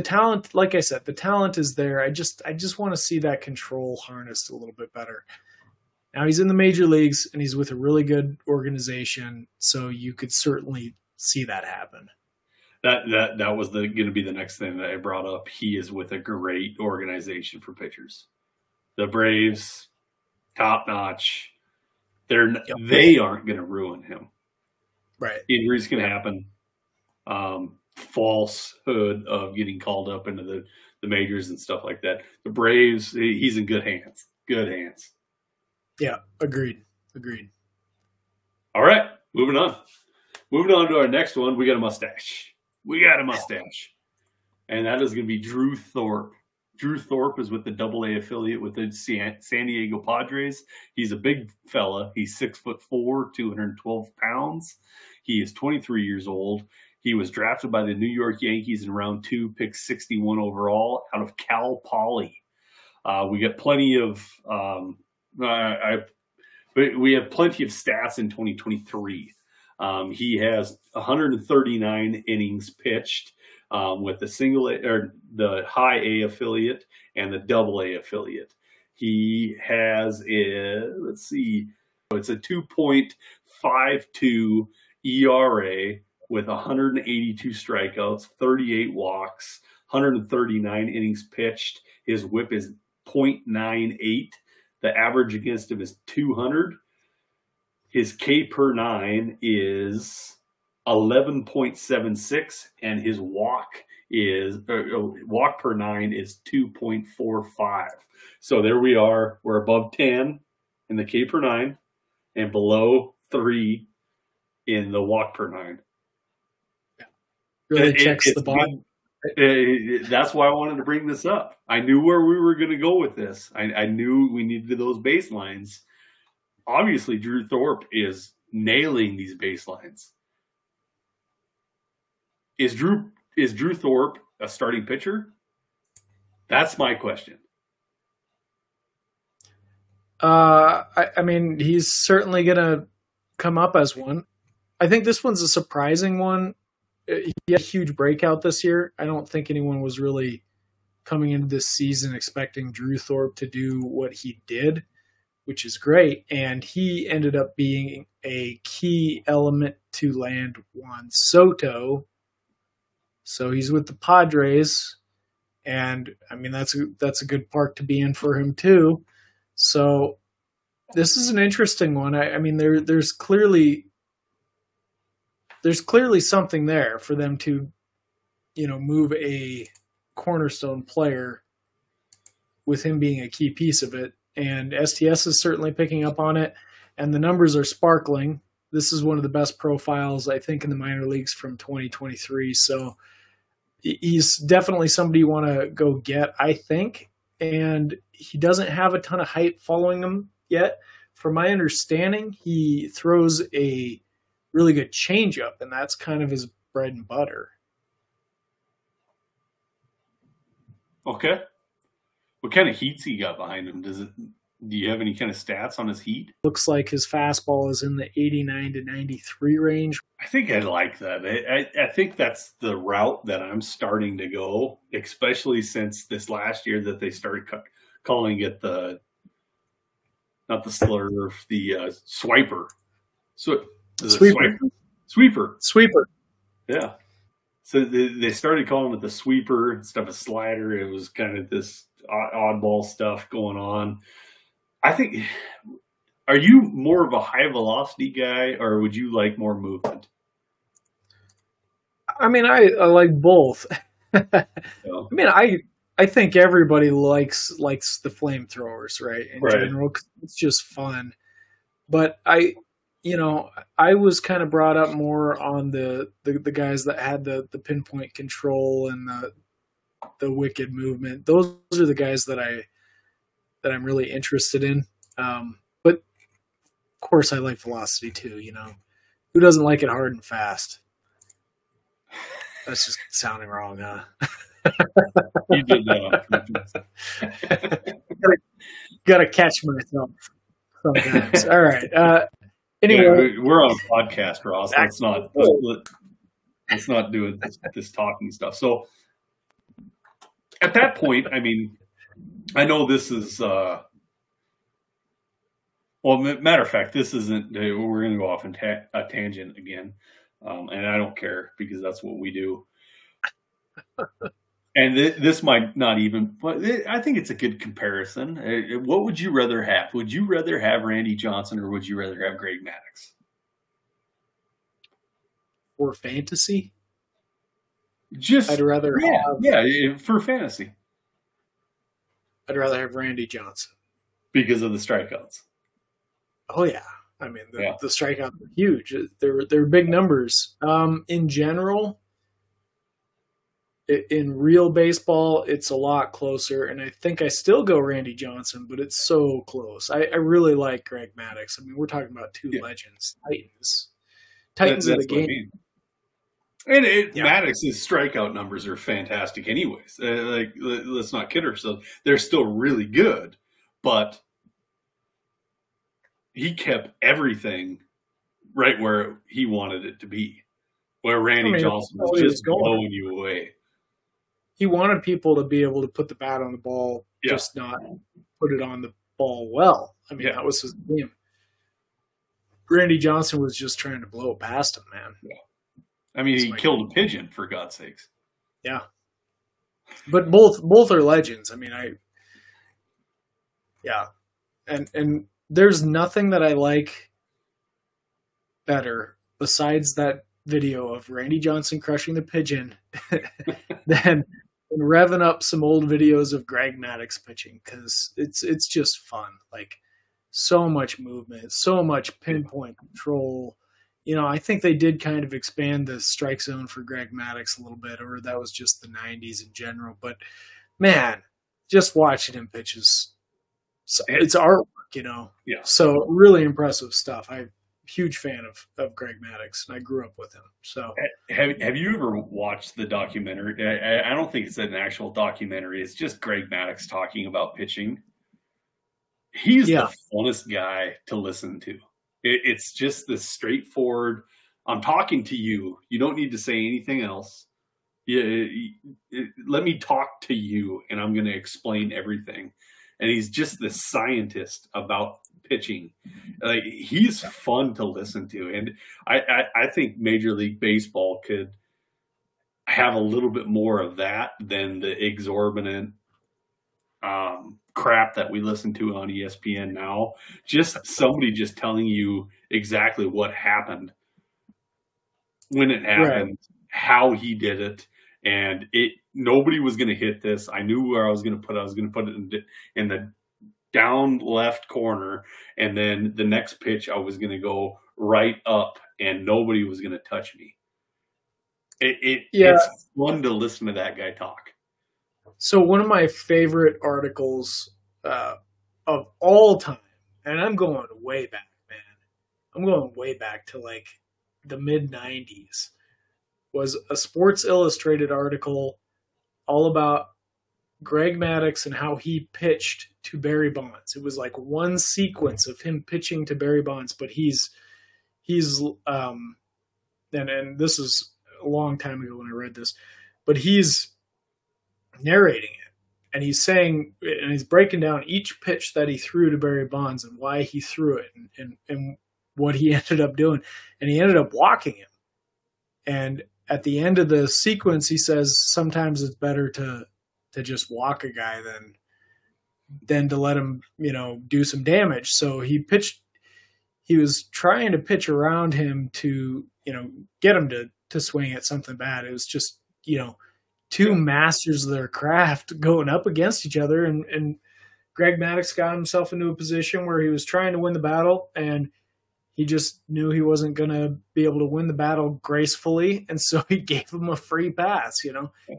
talent, like I said, the talent is there. I just want to see that control harnessed a little bit better. Now he's in the major leagues and he's with a really good organization, so you could certainly see that happen. That was going to be the next thing that I brought up. He is with a great organization for pitchers. The Braves, top notch. They aren't going to ruin him. Right. Injuries can happen. Falsehood of getting called up into the majors and stuff like that. The Braves, he's in good hands. Good hands. Yeah, agreed. All right, moving on. Moving on to our next one. We got a mustache. and that is going to be Drew Thorpe. Drew Thorpe is with the AA affiliate with the San Diego Padres. He's a big fella. He's 6'4", 212 pounds. He is 23 years old. He was drafted by the New York Yankees in round 2, picked 61 overall out of Cal Poly. We got plenty of we have plenty of stats in 2023. He has 139 innings pitched with the high A affiliate and the AA affiliate. He has it's a 2.52 ERA with 182 strikeouts, 38 walks, 139 innings pitched. His WHIP is .98. The average against him is 200. His K per 9 is 11.76, and his walk per 9 is 2.45. So there we are. We're above 10 in the K per 9 and below 3 in the walk per 9. Really checks the box. That's why I wanted to bring this up. I knew where we were going to go with this. I knew we needed those baselines. Obviously, Drew Thorpe is nailing these baselines. Is Drew Thorpe a starting pitcher? That's my question. I mean, he's certainly going to come up as one. I think this one's a surprising one. He had a huge breakout this year. I don't think anyone was really coming into this season expecting Drew Thorpe to do what he did, which is great. And he ended up being a key element to land Juan Soto. So he's with the Padres. And I mean, that's a good park to be in for him too. So this is an interesting one. I mean, there's clearly something there for them to, move a cornerstone player with him being a key piece of it. And STS is certainly picking up on it, and the numbers are sparkling. This is one of the best profiles, I think, in the minor leagues from 2023. So he's definitely somebody you want to go get, I think. And he doesn't have a ton of hype following him yet. From my understanding, he throws a really good changeup, and that's kind of his bread and butter. Okay. What kind of heat's he got behind him? Do you have any kind of stats on his heat? Looks like his fastball is in the 89 to 93 range. I think I like that. I think that's the route that I'm starting to go, especially since this last year that they started calling it not the slur, the swiper. So Sweeper. Yeah. So they started calling it the sweeper instead of a slider. It was kind of this oddball stuff going on. I think, are you more of a high velocity guy, or would you like more movement? I mean, I like both. I mean, I think everybody likes the flamethrowers, right? In general, 'cause it's just fun. But I was kind of brought up more on the guys that had the pinpoint control and the wicked movement. Those are the guys that I'm really interested in. But of course, I like velocity too. Who doesn't like it hard and fast? That's just sounding wrong, huh? You did that. Gotta catch myself sometimes. All right. Anyway, yeah, we're on a podcast, Ross. Let's not do this talking stuff. So at that point, I mean, I know this is matter of fact, this isn't. We're going to go off on a tangent again, and I don't care because that's what we do. And this might not even, but I think it's a good comparison. What would you rather have? Would you rather have Randy Johnson or would you rather have Greg Maddux? For fantasy? I'd rather for fantasy. I'd rather have Randy Johnson. Because of the strikeouts. Oh, yeah. I mean, the strikeouts are huge. They're big numbers. In general, in real baseball, it's a lot closer. And I think I still go Randy Johnson, but it's so close. I really like Greg Maddux. I mean, we're talking about two legends, Titans of the game. I mean. And Maddox's strikeout numbers are fantastic anyways. Like, let's not kid ourselves. They're still really good, but he kept everything right where he wanted it to be, where Randy Johnson was just blowing you away. He wanted people to be able to put the bat on the ball, just not put it on the ball well. I mean, that was his game. Randy Johnson was just trying to blow it past him, man. Yeah. I mean, he killed a pigeon, for God's sakes. Yeah. But both are legends. I mean, And there's nothing that I like better besides that video of Randy Johnson crushing the pigeon than revving up some old videos of Greg Maddux pitching, because it's just fun. Like, so much movement, so much pinpoint control. You know, I think they did kind of expand the strike zone for Greg Maddux a little bit, or that was just the 90s in general. But, man, just watching him pitch it's artwork, you know. Yeah. So really impressive stuff. I'm a huge fan of Greg Maddux, and I grew up with him. So have you ever watched the documentary? I don't think it's an actual documentary. It's just Greg Maddux talking about pitching. He's the funnest guy to listen to. It's just this straightforward, I'm talking to you. You don't need to say anything else. Let me talk to you, and I'm going to explain everything. And he's just this scientist about pitching. Like, he's fun to listen to. And I think Major League Baseball could have a little bit more of that than the exorbitant crap that we listen to on ESPN now. Just somebody just telling you exactly what happened, when it happened, how he did it, and nobody was going to hit this. I knew where I was going to put it. I was going to put it in the down left corner, and then the next pitch I was going to go right up, and nobody was going to touch me. It's fun to listen to that guy talk. So one of my favorite articles of all time, and I'm going way back, man. I'm going way back to like the mid-90s, was a Sports Illustrated article all about Greg Maddux and how he pitched to Barry Bonds. It was like one sequence of him pitching to Barry Bonds, but he's and this is a long time ago when I read this, but he's narrating it, and he's saying, and he's breaking down each pitch that he threw to Barry Bonds and why he threw it and what he ended up doing. And he ended up walking him. And at the end of the sequence, he says, sometimes it's better to just walk a guy than to let him, do some damage. So he was trying to pitch around him to, get him to swing at something bad. It was just, two masters of their craft going up against each other. And Greg Maddux got himself into a position where he was trying to win the battle, and he just knew he wasn't going to be able to win the battle gracefully. And so he gave him a free pass,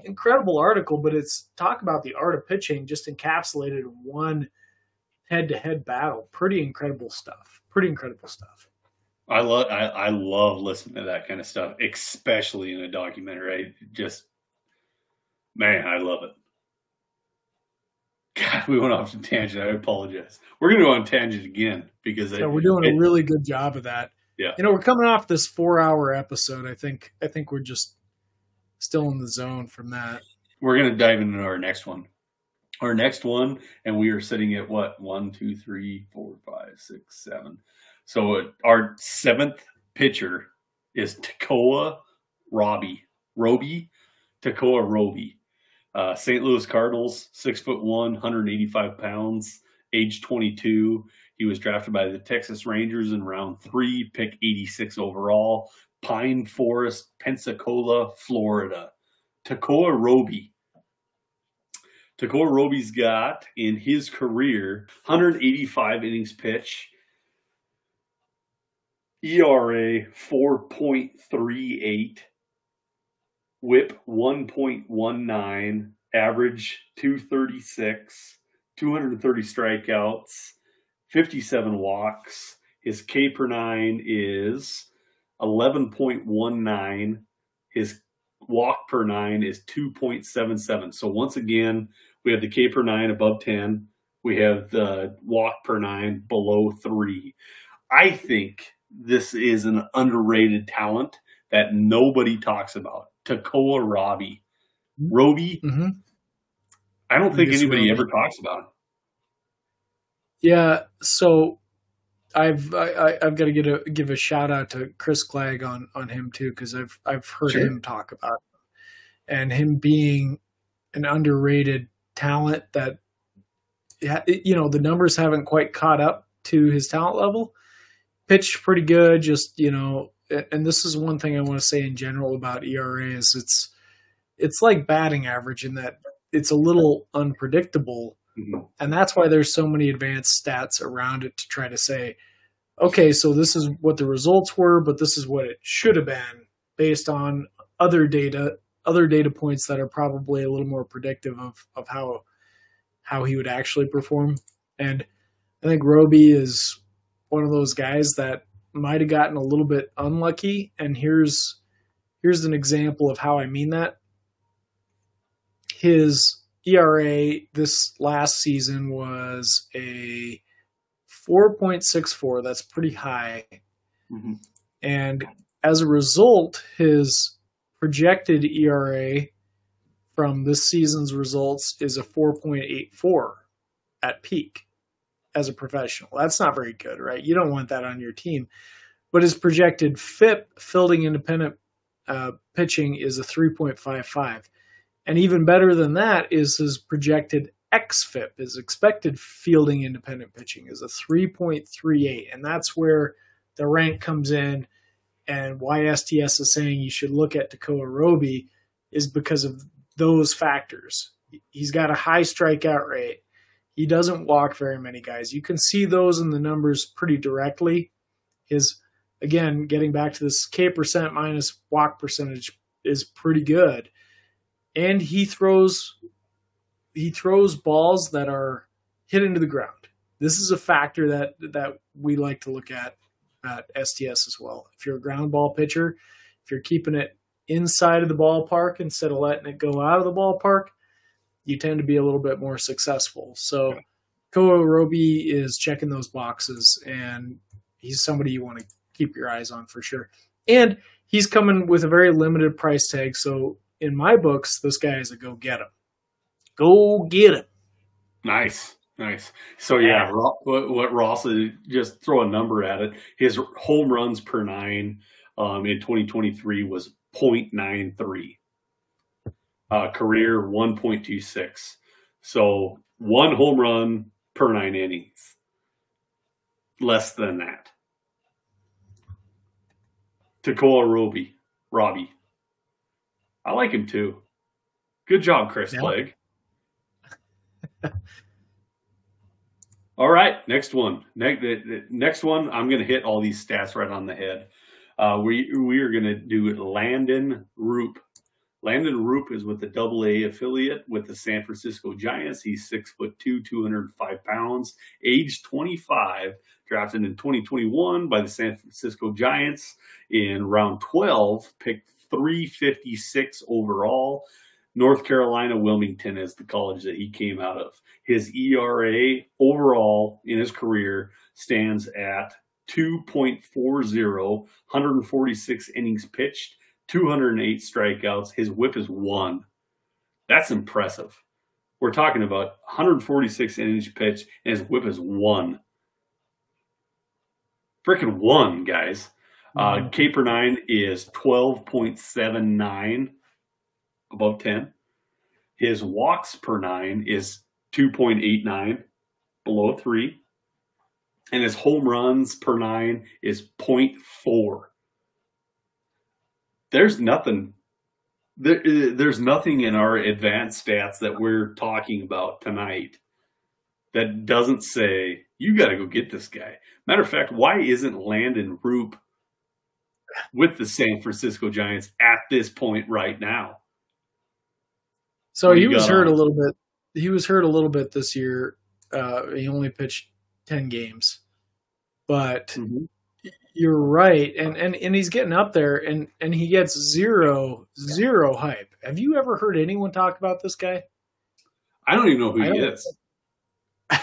Incredible article, but it's talk about the art of pitching just encapsulated in one head-to-head battle. Pretty incredible stuff. I love listening to that kind of stuff, especially in a documentary. Man, I love it. God, we went off on a tangent. I apologize. We're going to go on tangent again because we're doing a really good job of that. Yeah, we're coming off this 4-hour episode. I think we're just still in the zone from that. We're going to dive into our next one. And we are sitting at what? 1, 2, 3, 4, 5, 6, 7. So our 7th pitcher is Tekoa Robbie. Tekoa Robbie. St. Louis Cardinals, 6'1", 185 pounds, age 22. He was drafted by the Texas Rangers in round 3, pick 86 overall. Pine Forest, Pensacola, Florida. Tekoa Robbie. Tekoa Robbie's got, in his career, 185 innings pitch, ERA 4.38. whip 1.19, average 236, 230 strikeouts, 57 walks. His K per nine is 11.19. His walk per nine is 2.77. So once again, we have the K per nine above 10. We have the walk per nine below 3. I think this is an underrated talent that nobody talks about. Tekoa Robbie. Roby, I don't think anybody ever talks about him. Yeah, so I've got to give a shout out to Chris Clegg on him too, because I've heard him talk about it. And him being an underrated talent that, you know, the numbers haven't quite caught up to his talent level. Pitched pretty good, just, you know, and this is one thing I want to say in general about ERA is it's like batting average in that it's a little unpredictable. And that's why there's so many advanced stats around it to try to say, okay, so this is what the results were, but this is what it should have been based on other data points that are probably a little more predictive of how he would actually perform. And I think Roby is one of those guys that might have gotten a little bit unlucky. And here's an example of how I mean that. His ERA this last season was a 4.64. That's pretty high. And as a result, his projected ERA from this season's results is a 4.84 at peak as a professional. That's not very good, right? You don't want that on your team. But his projected FIP, fielding independent pitching, is a 3.55. And even better than that is his projected xFIP, his expected fielding independent pitching, is a 3.38. And that's where the rank comes in, and why STS is saying you should look at Tekoa Roby is because of those factors. He's got a high strikeout rate. He doesn't walk very many guys. You can see those in the numbers pretty directly. His, again, getting back to this K percent minus walk percentage is pretty good. And he throws balls that are hit into the ground. This is a factor that we like to look at STS as well. If you're a ground ball pitcher, if you're keeping it inside of the ballpark instead of letting it go out of the ballpark, you tend to be a little bit more successful. So Tekoa Roby is checking those boxes, and he's somebody you want to keep your eyes on for sure. And he's coming with a very limited price tag, so in my books, this guy is a go get him. Go get him. Nice. So yeah, what Ross is, just throw a number at it. His home runs per nine in 2023 was 0.93. Career 1.26. So one home run per 9 innings. Less than that. Tekoa Robbie. I like him too. Good job, Chris Clegg. All right, next one. Next one, I'm going to hit all these stats right on the head. We are going to do Landon Roop. Landon Roop is with the AA affiliate with the San Francisco Giants. He's 6'2", 205 pounds, age 25, drafted in 2021 by the San Francisco Giants in round 12, picked 356 overall. North Carolina, Wilmington is the college that he came out of. His ERA overall in his career stands at 2.40, 146 innings pitched, 208 strikeouts. His whip is 1. That's impressive. We're talking about 146 innings pitched, and his whip is 1. Freaking 1, guys. K per 9 is 12.79, above 10. His walks per 9 is 2.89, below 3. And his home runs per 9 is 0.4. There's nothing in our advanced stats that we're talking about tonight that doesn't say, you got to go get this guy. Matter of fact, why isn't Landon Roop with the San Francisco Giants at this point right now. So he was hurt a little bit. He was hurt a little bit this year. He only pitched 10 games. But you're right. And he's getting up there, and he gets zero hype. Have you ever heard anyone talk about this guy? I don't even know who he is. I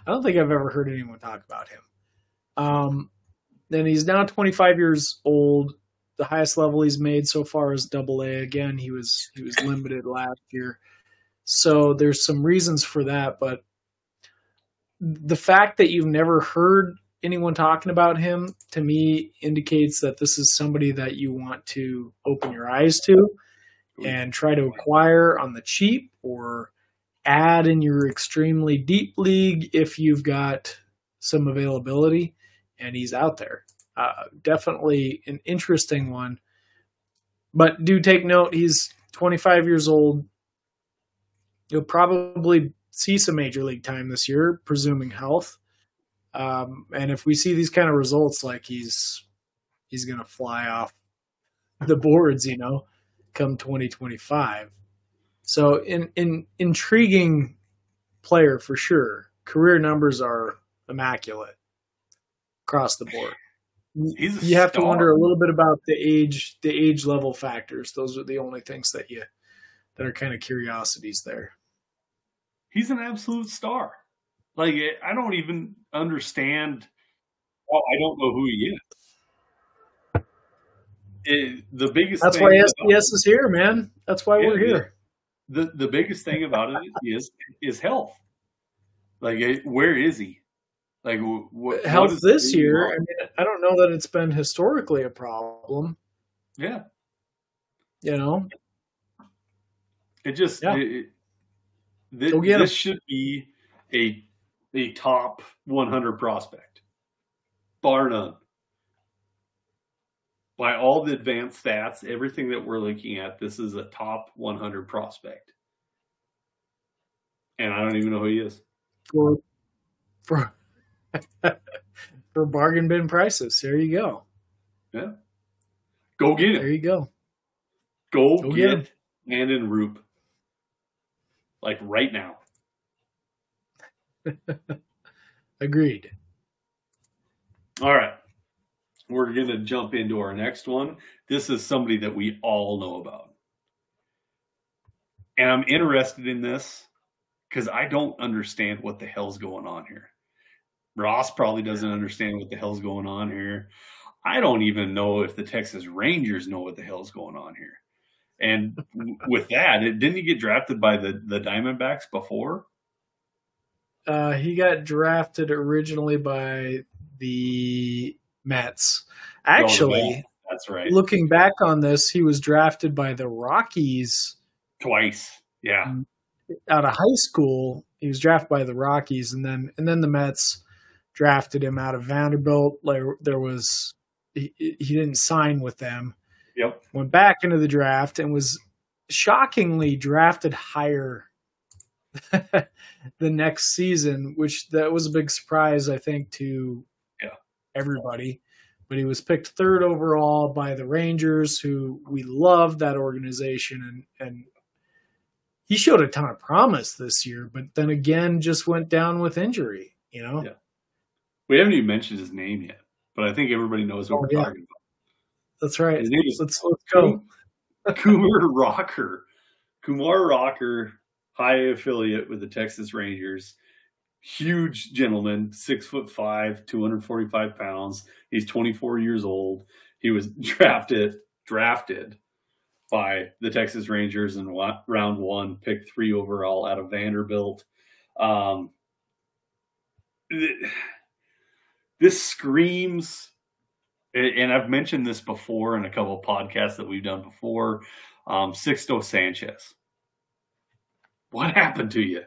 don't think I've ever heard anyone talk about him. And he's now 25 years old. The highest level he's made so far is Double-A. Again, he was limited last year. So there's some reasons for that, but the fact that you've never heard anyone talking about him, to me, indicates that this is somebody that you want to open your eyes to and try to acquire on the cheap or add in your extremely deep league if you've got some availability, and he's out there. Definitely an interesting one. But do take note, he's 25 years old. You'll probably see some major league time this year, presuming health. And if we see these kind of results, like he's going to fly off the boards, come 2025. So intriguing player for sure. Career numbers are immaculate across the board. You have to wonder a little bit about the age level factors. Those are the only things that are kind of curiosities there. He's an absolute star. Like, I don't even understand. Well, I don't know who he is. The biggest. That's why SBS is here, man. That's why we're here. The biggest thing about it is health. Like, where is he? Like, health this year? I mean, I don't know that it's been historically a problem. Yeah. It just this should be a top 100 prospect, bar none. By all the advanced stats, everything that we're looking at, this is a top 100 prospect. And I don't even know who he is. For bargain bin prices. There you go. Yeah. Go get it. There you go. Go get Landon Roop. Like right now. Agreed. All right. We're going to jump into our next one. This is somebody that we all know about. And I'm interested in this because I don't understand what the hell's going on here. Ross probably doesn't understand what the hell's going on here. I don't even know if the Texas Rangers know what the hell's going on here. And with that, didn't he get drafted by the Diamondbacks before? He got drafted originally by the Mets. Actually, that's right. Looking back on this, he was drafted by the Rockies twice. Yeah. Out of high school, he was drafted by the Rockies, and then the Mets drafted him out of Vanderbilt. He didn't sign with them. Yep. Went back into the draft and was shockingly drafted higher the next season, which that was a big surprise, I think, to everybody. But he was picked third overall by the Rangers, who we love that organization, and he showed a ton of promise this year, but then again just went down with injury, Yeah. We haven't even mentioned his name yet, but I think everybody knows what we're talking about. That's right. His name is let's go. Kumar Rocker. Kumar Rocker, high affiliate with the Texas Rangers. Huge gentleman, 6'5", 245 pounds. He's 24 years old. He was drafted by the Texas Rangers in round 1, pick 3 overall out of Vanderbilt. This screams, and I've mentioned this before in a couple of podcasts that we've done before, Sixto Sanchez. What happened to you?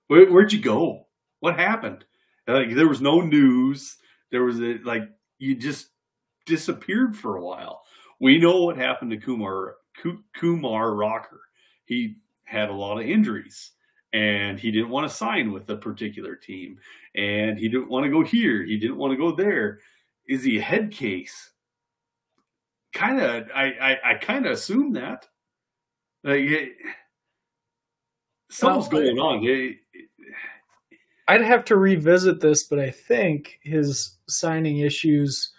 Where'd you go? What happened? Like, there was no news. There was you just disappeared for a while. We know what happened to Kumar Rocker. He had a lot of injuries, and he didn't want to sign with a particular team, and he didn't want to go here. He didn't want to go there. Is he a head case? I kind of assumed that. Something's going on. I'd have to revisit this, but I think his signing issues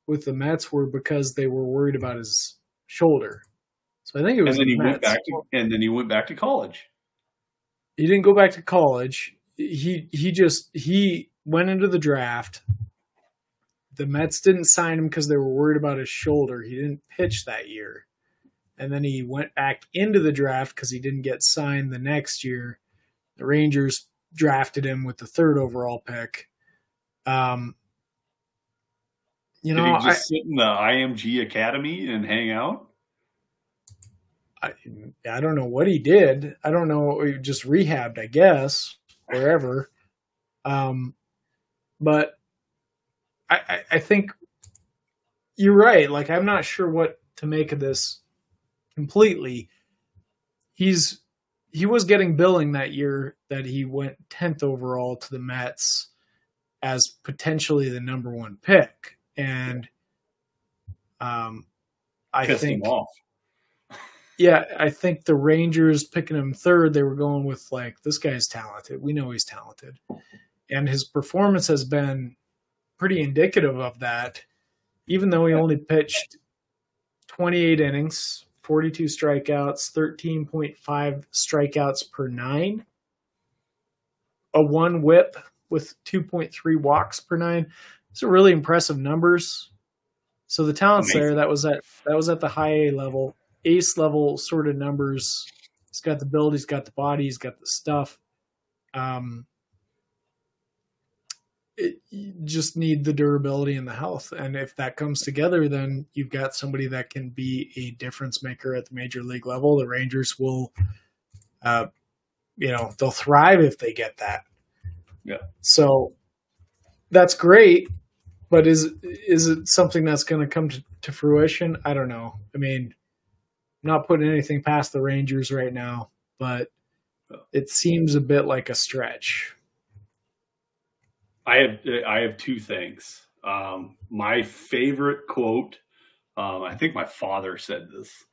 with the Mets were because they were worried about his shoulder. So I think it was. And then he went back to college. He didn't go back to college. He went into the draft. The Mets didn't sign him because they were worried about his shoulder. He didn't pitch that year. And then he went back into the draft because he didn't get signed the next year. The Rangers drafted him with the 3rd overall pick. Did he just sit in the IMG Academy and hang out? I don't know what he did. I don't know. He just rehabbed, I guess, wherever. But I think you're right. Like, I'm not sure what to make of this completely. He was getting billing that year that he went 10th overall to the Mets as potentially the number 1 pick. And I Pissed think him off. Yeah, I think the Rangers picking him 3rd, they were going with, like, this guy's talented. We know he's talented. And his performance has been pretty indicative of that, even though he only pitched 28 innings, 42 strikeouts, 13.5 strikeouts per 9, a 1 whip with 2.3 walks per 9. These are really impressive numbers. So the talent's there. That was at the high A level. Ace level sort of numbers. He's got the build, he's got the body, he's got the stuff. You just need the durability and the health. And if that comes together, then you've got somebody that can be a difference maker at the major league level. The Rangers will, they'll thrive if they get that. Yeah. So that's great. But is it something that's going to come to fruition? I don't know. I mean, I'm not putting anything past the Rangers right now, but it seems a bit like a stretch. I have 2 things. My favorite quote, I think my father said this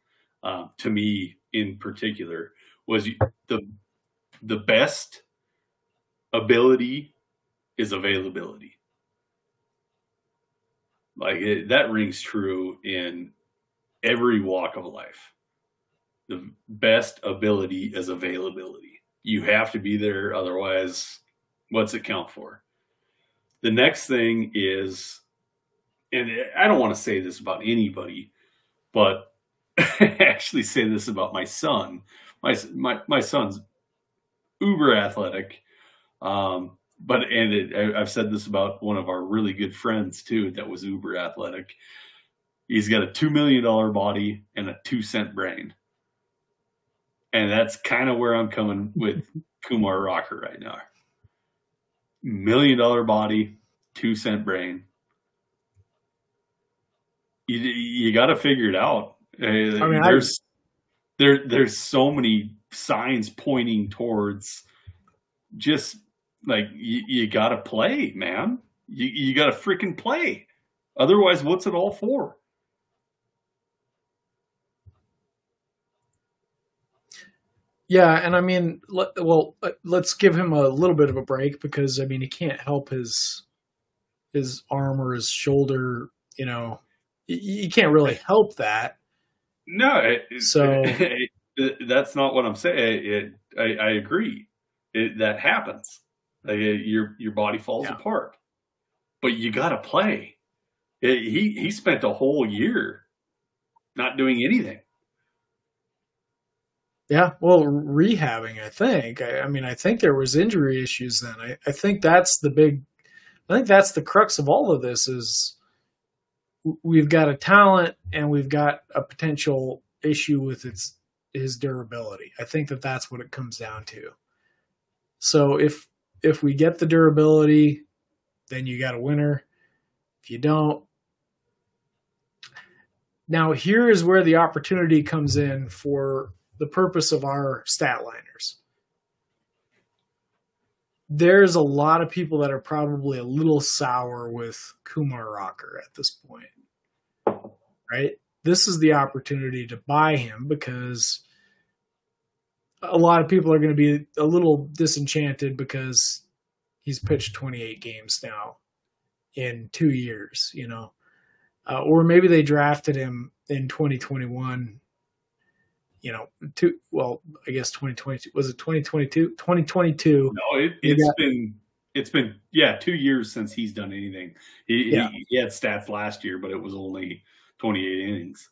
to me in particular, was the best ability is availability. Like that rings true in every walk of life. The best ability is availability. You have to be there, otherwise, what's it count for? The next thing is, and I don't want to say this about anybody, but I actually say this about my son. My son's uber athletic, I've said this about one of our really good friends too that was uber athletic. He's got a $2 million body and a 2-cent brain. And that's kind of where I'm coming with Kumar Rocker right now. $1 million body, 2-cent brain. You got to figure it out. There's so many signs pointing towards just like you got to play, man. You got to freaking play. Otherwise, what's it all for? Yeah, and I mean, let's give him a little bit of a break because, I mean, he can't help his arm or his shoulder, you can't really help that. No, that's not what I'm saying. I agree. That happens. Your body falls apart, but you got to play. He spent a whole year not doing anything. Yeah, well, rehabbing, I think. I think there was injury issues then. I think that's the crux of all of this is we've got a talent and we've got a potential issue with his durability. I think that's what it comes down to. So if we get the durability, then you got a winner. If you don't, now here is where the opportunity comes in for the purpose of our Statliners. There's a lot of people that are probably a little sour with Kumar Rocker at this point, right? this is the opportunity to buy him, because a lot of people are going to be a little disenchanted because he's pitched 28 games now in 2 years, or maybe they drafted him in 2021, I guess 2022, was it 2022? 2022. No, it's been 2 years since he's done anything. He had stats last year, but it was only 28 innings.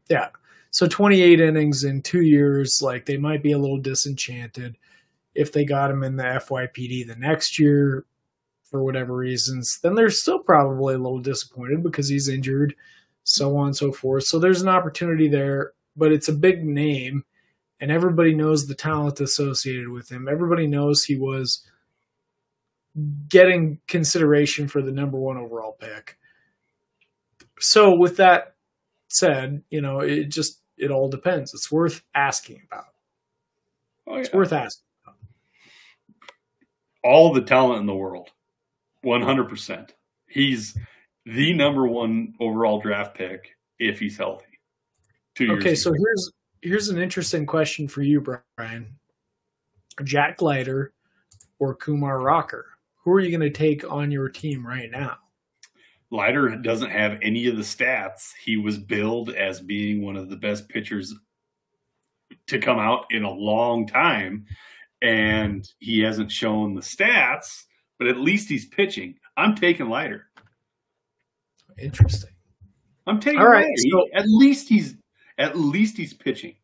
Yeah. So 28 innings in 2 years, like, they might be a little disenchanted. If they got him in the FYPD the next year for whatever reasons, then they're still probably a little disappointed because he's injured, so on and so forth. So there's an opportunity there, but it's a big name, and everybody knows the talent associated with him. Everybody knows he was getting consideration for the number 1 overall pick. So with that said, it all depends. It's worth asking about. Oh, yeah. It's worth asking about. All the talent in the world, 100%. He's the number 1 overall draft pick if he's healthy. 2 years. Okay, so here's an interesting question for you, Brian. Jack Leiter or Kumar Rocker? Who are you going to take on your team right now? Leiter doesn't have any of the stats. He was billed as being one of the best pitchers to come out in a long time, and he hasn't shown the stats, but at least he's pitching. I'm taking Leiter. Interesting. I'm taking All right, Leiter. At least he's pitching.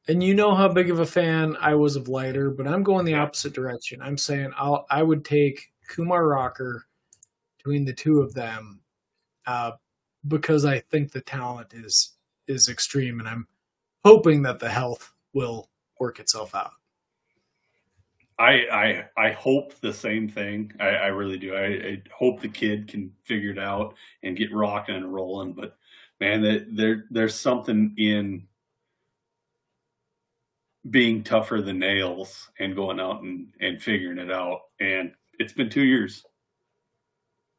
And you know how big of a fan I was of Leiter, but I'm going the opposite direction. I'm saying I would take Kumar Rocker between the two of them, because I think the talent is extreme, and I'm hoping that the health will work itself out. I hope the same thing. I really do. I hope the kid can figure it out and get rocking and rolling. But man, there's something in being tougher than nails and going out and figuring it out. And it's been 2 years.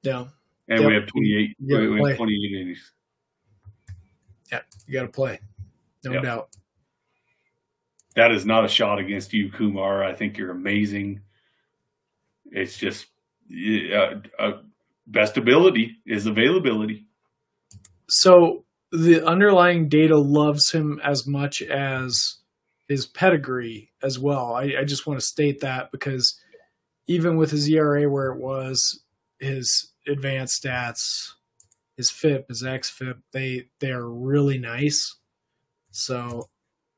Yeah. And we have 28. We have 28 innings. Yeah, you got to play. No doubt. That is not a shot against you, Kumar. I think you're amazing. It's just best ability is availability. So the underlying data loves him as much as his pedigree as well. I just want to state that, because even with his ERA where it was, his advanced stats, his FIP, his xFIP, they are really nice. So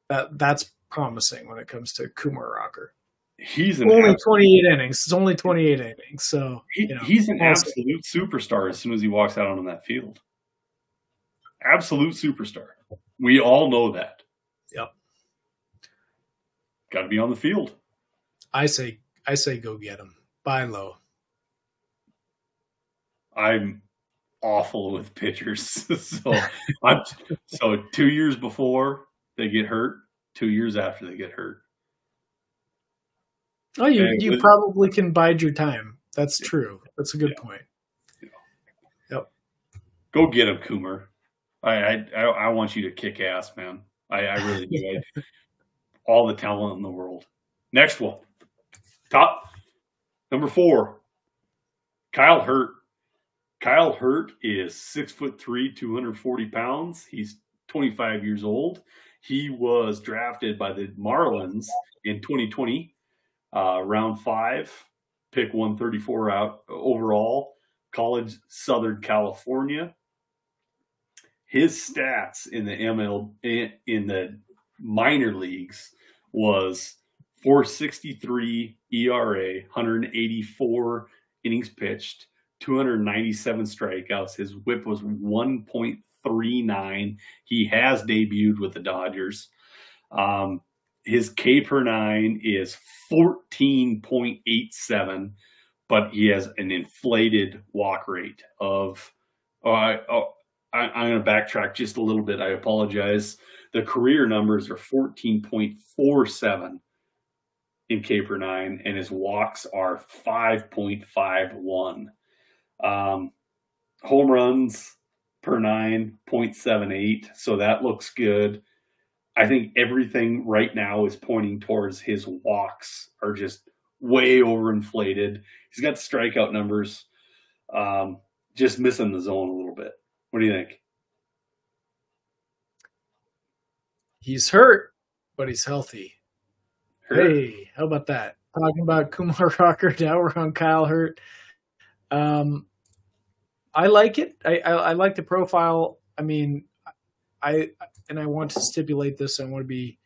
that's promising when it comes to Kumar Rocker. He's only 28 innings. It's only 28 innings. So he's an absolute superstar as soon as he walks out on that field. Absolute superstar. We all know that. Yep. Got to be on the field. I say go get him. Buy low. I'm awful with pitchers. So 2 years before they get hurt, 2 years after they get hurt. Oh, you probably can bide your time. That's true. That's a good point. Yep. Go get him, Kumar. I want you to kick ass, man. I really do. All the talent in the world. Next one. Top number 4. Kyle Hurt. Kyle Hurt is 6'3", 240 pounds. He's 25 years old. He was drafted by the Marlins in 2020, round 5, pick 134 out overall, college, Southern California. His stats in the minor leagues was 4.63 ERA, 184 innings pitched, 297 strikeouts. His whip was 1.39. He has debuted with the Dodgers. His K per 9 is 14.87, but he has an inflated walk rate of I'm going to backtrack just a little bit. I apologize. The career numbers are 14.47 in K per 9, and his walks are 5.51. Home runs, per 9, 0.78. So that looks good. I think everything right now is pointing towards his walks are just way overinflated. He's got strikeout numbers, just missing the zone a little bit. What do you think? He's hurt, but he's healthy. Hurt? Hey, how about that? Talking about Kumar Rocker, now we're on Kyle Hurt. I like it. I like the profile. I mean, I want to stipulate this. I want to be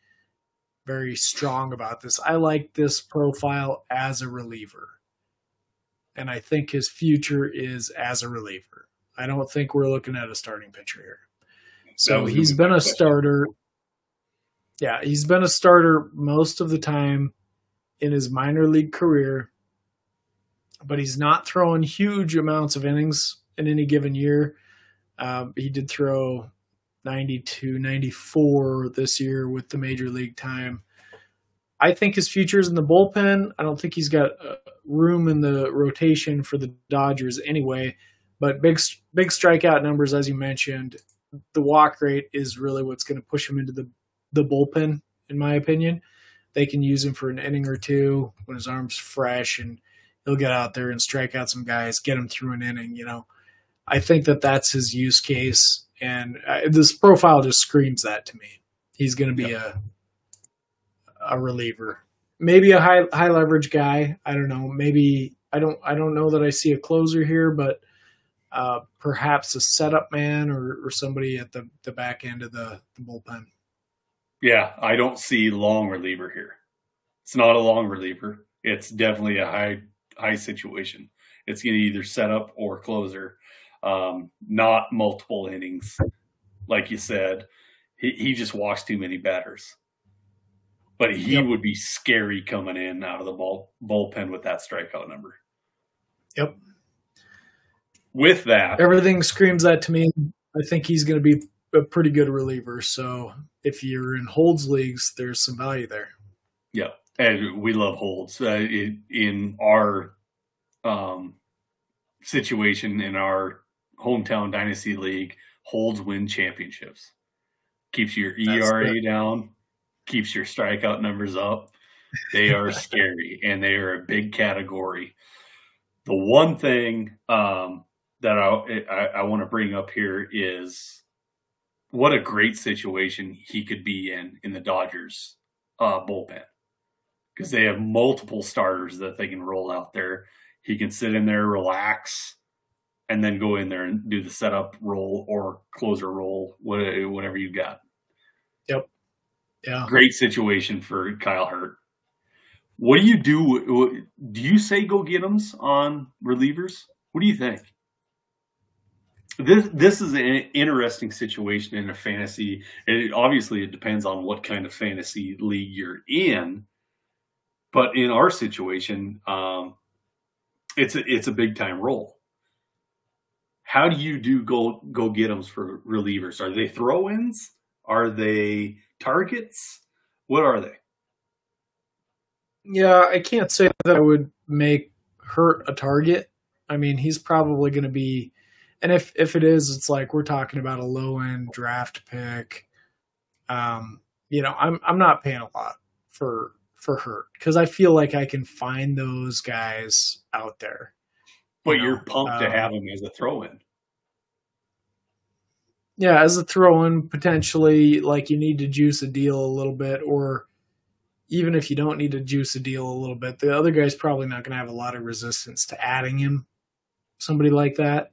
very strong about this. I like this profile as a reliever. And I think his future is as a reliever. I don't think we're looking at a starting pitcher here. So he's been a starter. Yeah, he's been a starter most of the time in his minor league career, but he's not throwing huge amounts of innings in any given year. He did throw 92, 94 this year with the major league time. I think his future is in the bullpen. I don't think he's got room in the rotation for the Dodgers anyway, but big strikeout numbers, as you mentioned. The walk rate is really what's going to push him into the bullpen, in my opinion. They can use him for an inning or two when his arm's fresh, and he'll get out there and strike out some guys, get him through an inning. I think that's his use case, and this profile just screams that to me. He's going to be a reliever, maybe a high leverage guy. I don't know. Maybe I don't know that I see a closer here, but perhaps a setup man or somebody at the back end of the bullpen. Yeah, I don't see long reliever here. It's not a long reliever. It's definitely a high situation. It's going to either set up or closer, not multiple innings. Like you said, he just walks too many batters. But he would be scary coming in out of the bullpen with that strikeout number. Yep. With that, everything screams that to me. I think he's going to be a pretty good reliever. So if you're in holds leagues, there's some value there. Yeah, and we love holds. In our situation, in our hometown dynasty league, holds win championships. Keeps your ERA down, keeps your strikeout numbers up. They are scary, and they are a big category. The one thing that I want to bring up here is what a great situation he could be in the Dodgers bullpen, because they have multiple starters that they can roll out there. He can sit in there, relax, and then go in there and do the setup role or closer role, whatever you got. Yep. Yeah. Great situation for Kyle Hurt. What do you do? Do you say go get 'ems on relievers? What do you think? This is an interesting situation in a fantasy. Obviously, it depends on what kind of fantasy league you're in. But in our situation, it's a big time role. How do you do go get 'ems for relievers? Are they throw-ins? Are they targets? What are they? Yeah, I can't say that I would make Hurt a target. I mean, he's probably going to be, and if it is, it's like we're talking about a low end draft pick. I'm not paying a lot for Hurt because I feel like I can find those guys out there. But you're pumped to have him as a throw-in. Yeah, as a throw-in, potentially, like you need to juice a deal a little bit, or even if you don't need to juice a deal a little bit, the other guy's probably not going to have a lot of resistance to adding him, somebody like that.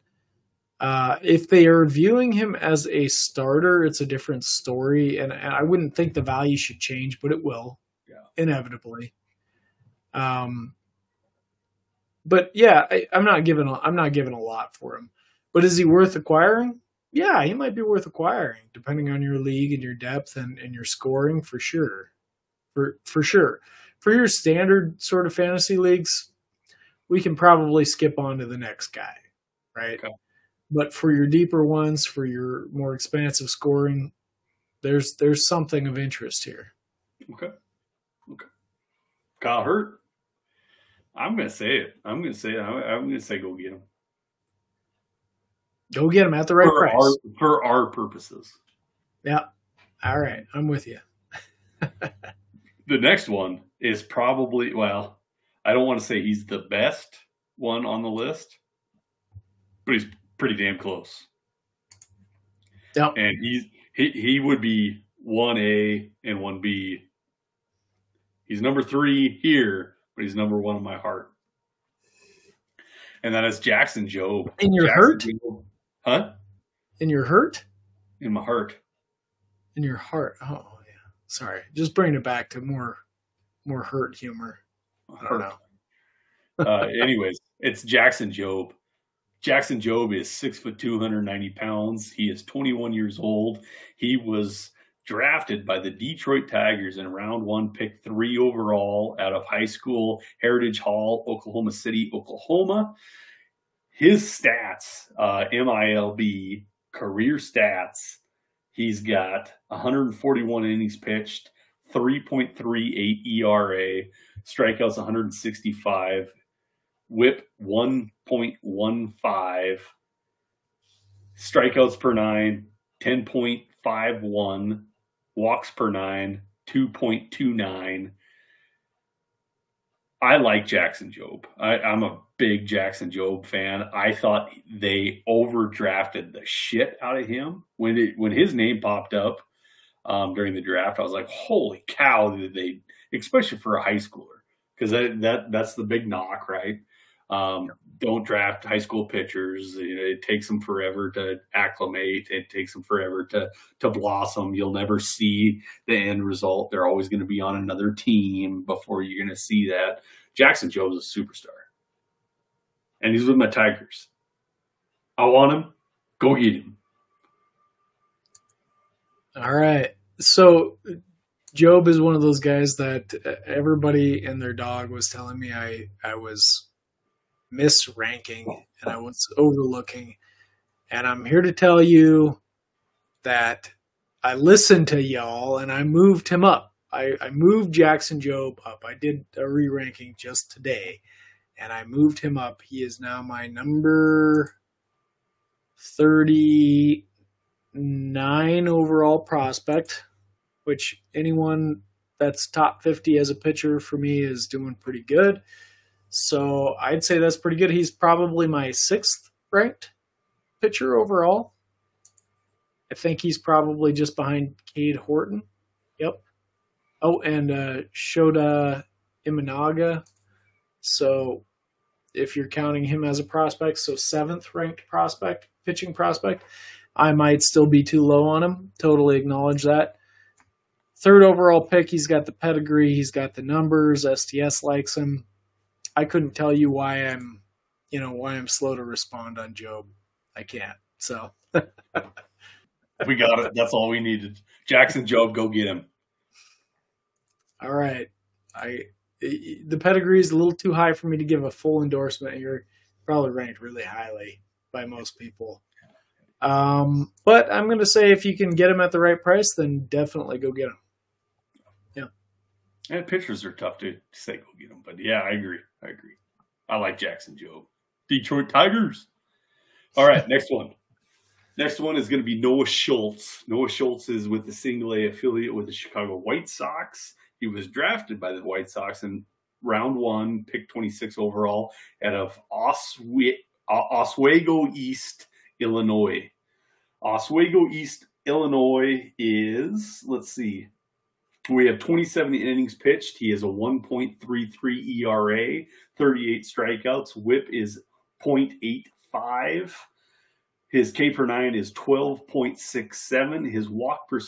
If they are viewing him as a starter, it's a different story, and I wouldn't think the value should change, but it will, inevitably. But yeah, I'm not giving a lot for him. But is he worth acquiring? Yeah, he might be worth acquiring, depending on your league and your depth and your scoring, for sure. For sure. For your standard sort of fantasy leagues, we can probably skip on to the next guy, right? Okay. But for your deeper ones, for your more expansive scoring, there's something of interest here. Okay. Kyle Hurt. I'm going to say it. I'm going to say go get him. Go get him at the right price. For our purposes. Yeah. All right. I'm with you. The next one is probably, well, I don't want to say he's the best one on the list, but he's pretty damn close. Yep. And he would be 1A and 1B. He's number 3 here, but he's number 1 in my heart. And that is Jackson Jobe. In your heart? Huh? In your hurt? In my heart. In your heart. Oh, yeah. Sorry. Just bringing it back to more hurt humor. I don't know. Anyways, it's Jackson Jobe. Jackson Jobe is 6'2", 290 pounds. He is 21 years old. He was drafted by the Detroit Tigers in round 1, pick 3 overall out of high school, Heritage Hall, Oklahoma City, Oklahoma. His stats, MILB, career stats, he's got 141 innings pitched, 3.38 ERA, strikeouts 165, whip 1.15, strikeouts per 9, 10.51, walks per 9, 2.29. I like Jackson Jobe. I'm a big Jackson Jobe fan. I thought they overdrafted the shit out of him. When his name popped up during the draft, I was like, holy cow, did they, especially for a high schooler, because that's the big knock, right? Don't draft high school pitchers. You know, it takes them forever to acclimate. It takes them forever to blossom. You'll never see the end result. They're always going to be on another team before you're going to see that. Jackson Jobe's a superstar. And he's with my Tigers. I want him. Go get him. All right. So Jobe is one of those guys that everybody and their dog was telling me I was misranking and I was overlooking. And I'm here to tell you that I listened to y'all and I moved him up. I moved Jackson Jobe up. I did a re-ranking just today and I moved him up. He is now my number 39 overall prospect, which anyone that's top 50 as a pitcher for me is doing pretty good. So I'd say that's pretty good. He's probably my 6th ranked pitcher overall. I think he's probably just behind Cade Horton. Yep. Oh, and Shota Imanaga. So if you're counting him as a prospect, so 7th ranked prospect, pitching prospect, I might still be too low on him. Totally acknowledge that. 3rd overall pick, he's got the pedigree, he's got the numbers, STS likes him. I couldn't tell you why I'm slow to respond on Jobe. I can't. So we got it. That's all we needed. Jackson Jobe, go get him. All right. The pedigree is a little too high for me to give a full endorsement. You're probably ranked really highly by most people. But I'm going to say if you can get him at the right price, then definitely go get him. Yeah. And pitchers are tough to say go get them. But yeah, I agree. I like Jackson Jobe. Detroit Tigers. All right, next one. Next one is going to be Noah Schultz. Noah Schultz is with the single A affiliate with the Chicago White Sox. He was drafted by the White Sox in round 1, pick 26 overall, out of Oswego East, Illinois. Oswego East, Illinois is, let's see, we have 27 innings pitched. He has a 1.33 ERA, 38 strikeouts. Whip is 0.85. His K per 9 is 12.67. His walk per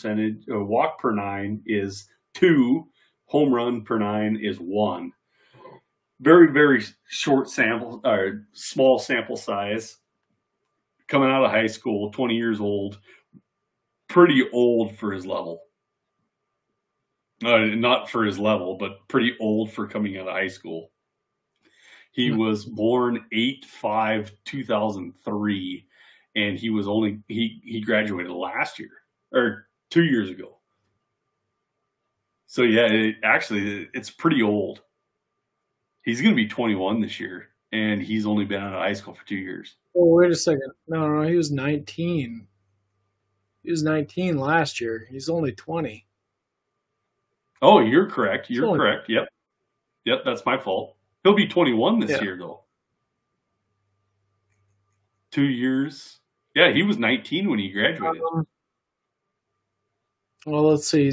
9 is 2. Home run per 9 is 1. Very, very short sample, or small sample size. Coming out of high school, 20 years old. Pretty old for his level. Not for his level, but pretty old for coming out of high school. He was born 8/5/2003, and he graduated last year or 2 years ago. So yeah, it's pretty old. He's going to be 21 this year, and he's only been out of high school for 2 years. Oh, wait a second. No, he was 19. He was 19 last year. He's only 20. Oh, you're correct. You're correct. Yep, that's my fault. He'll be 21 this year, though. 2 years. Yeah, he was 19 when he graduated. Well, let's see.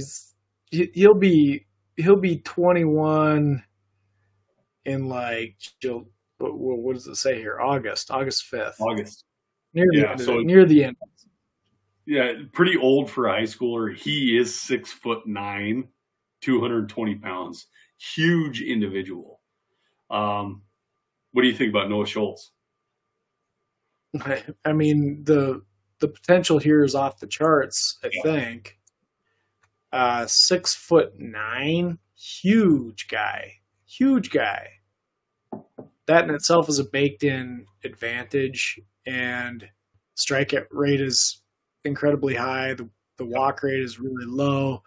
He'll be 21 in like, what does it say here? August 5th. August. Near the end. Yeah, pretty old for a high schooler. He is 6'9", 220 pounds. Huge individual. What do you think about Noah Schultz? I mean, the potential here is off the charts, I think. 6'9", huge guy. That in itself is a baked-in advantage, and strike rate is incredibly high. The walk rate is really low.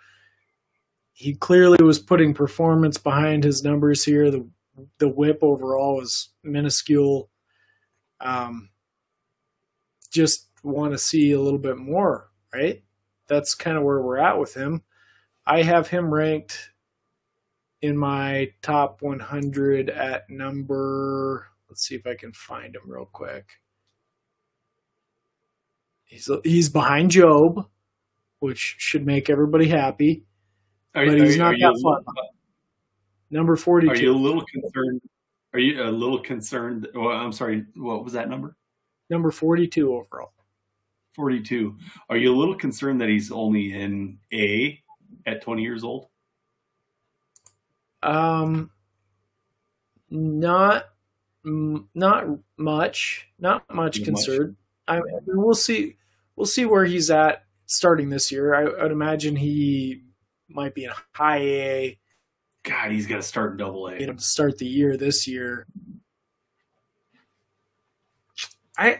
He clearly was putting performance behind his numbers here. The whip overall was minuscule. Just want to see a little bit more, right? That's kind of where we're at with him. I have him ranked in my top 100 at number, let's see if I can find him real quick. He's behind Job, which should make everybody happy. But he's not that far. Number 42. Are you a little concerned? Are you a little concerned? Well, I'm sorry. What was that number? Number 42 overall. 42. Are you a little concerned that he's only in A at 20 years old? Not much. Not much concerned. I mean, we'll see where he's at starting this year. I'd imagine he might be in high A. God, he's got to start in double A. To start the year this year. I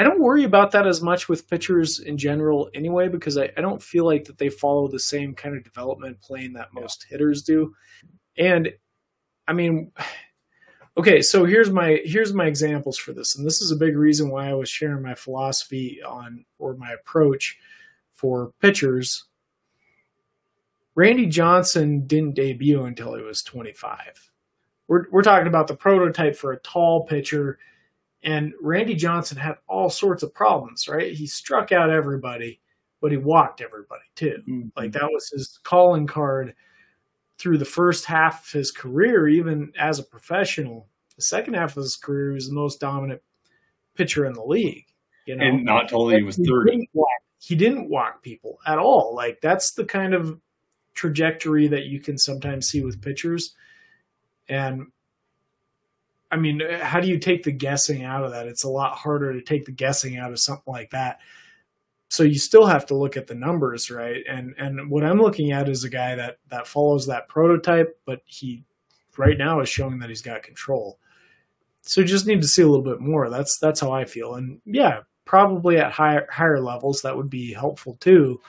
don't worry about that as much with pitchers in general anyway, because I don't feel like that they follow the same kind of development plane that most hitters do. And I mean, okay, so here's my examples for this. And this is a big reason why I was sharing my philosophy on, or my approach for pitchers. Randy Johnson didn't debut until he was 25. We're talking about the prototype for a tall pitcher. And Randy Johnson had all sorts of problems, right? He struck out everybody, but he walked everybody too. Mm-hmm. Like that was his calling card through the first half of his career, even as a professional. The second half of his career, he was the most dominant pitcher in the league. You know, and not until he was 30. He didn't walk people at all. Like that's the kind of trajectory that you can sometimes see with pitchers. And I mean, how do you take the guessing out of that? It's a lot harder to take the guessing out of something like that. So you still have to look at the numbers, right? And what I'm looking at is a guy that follows that prototype, but he right now is showing that he's got control. So you just need to see a little bit more. That's how I feel. And yeah, probably at higher levels that would be helpful too.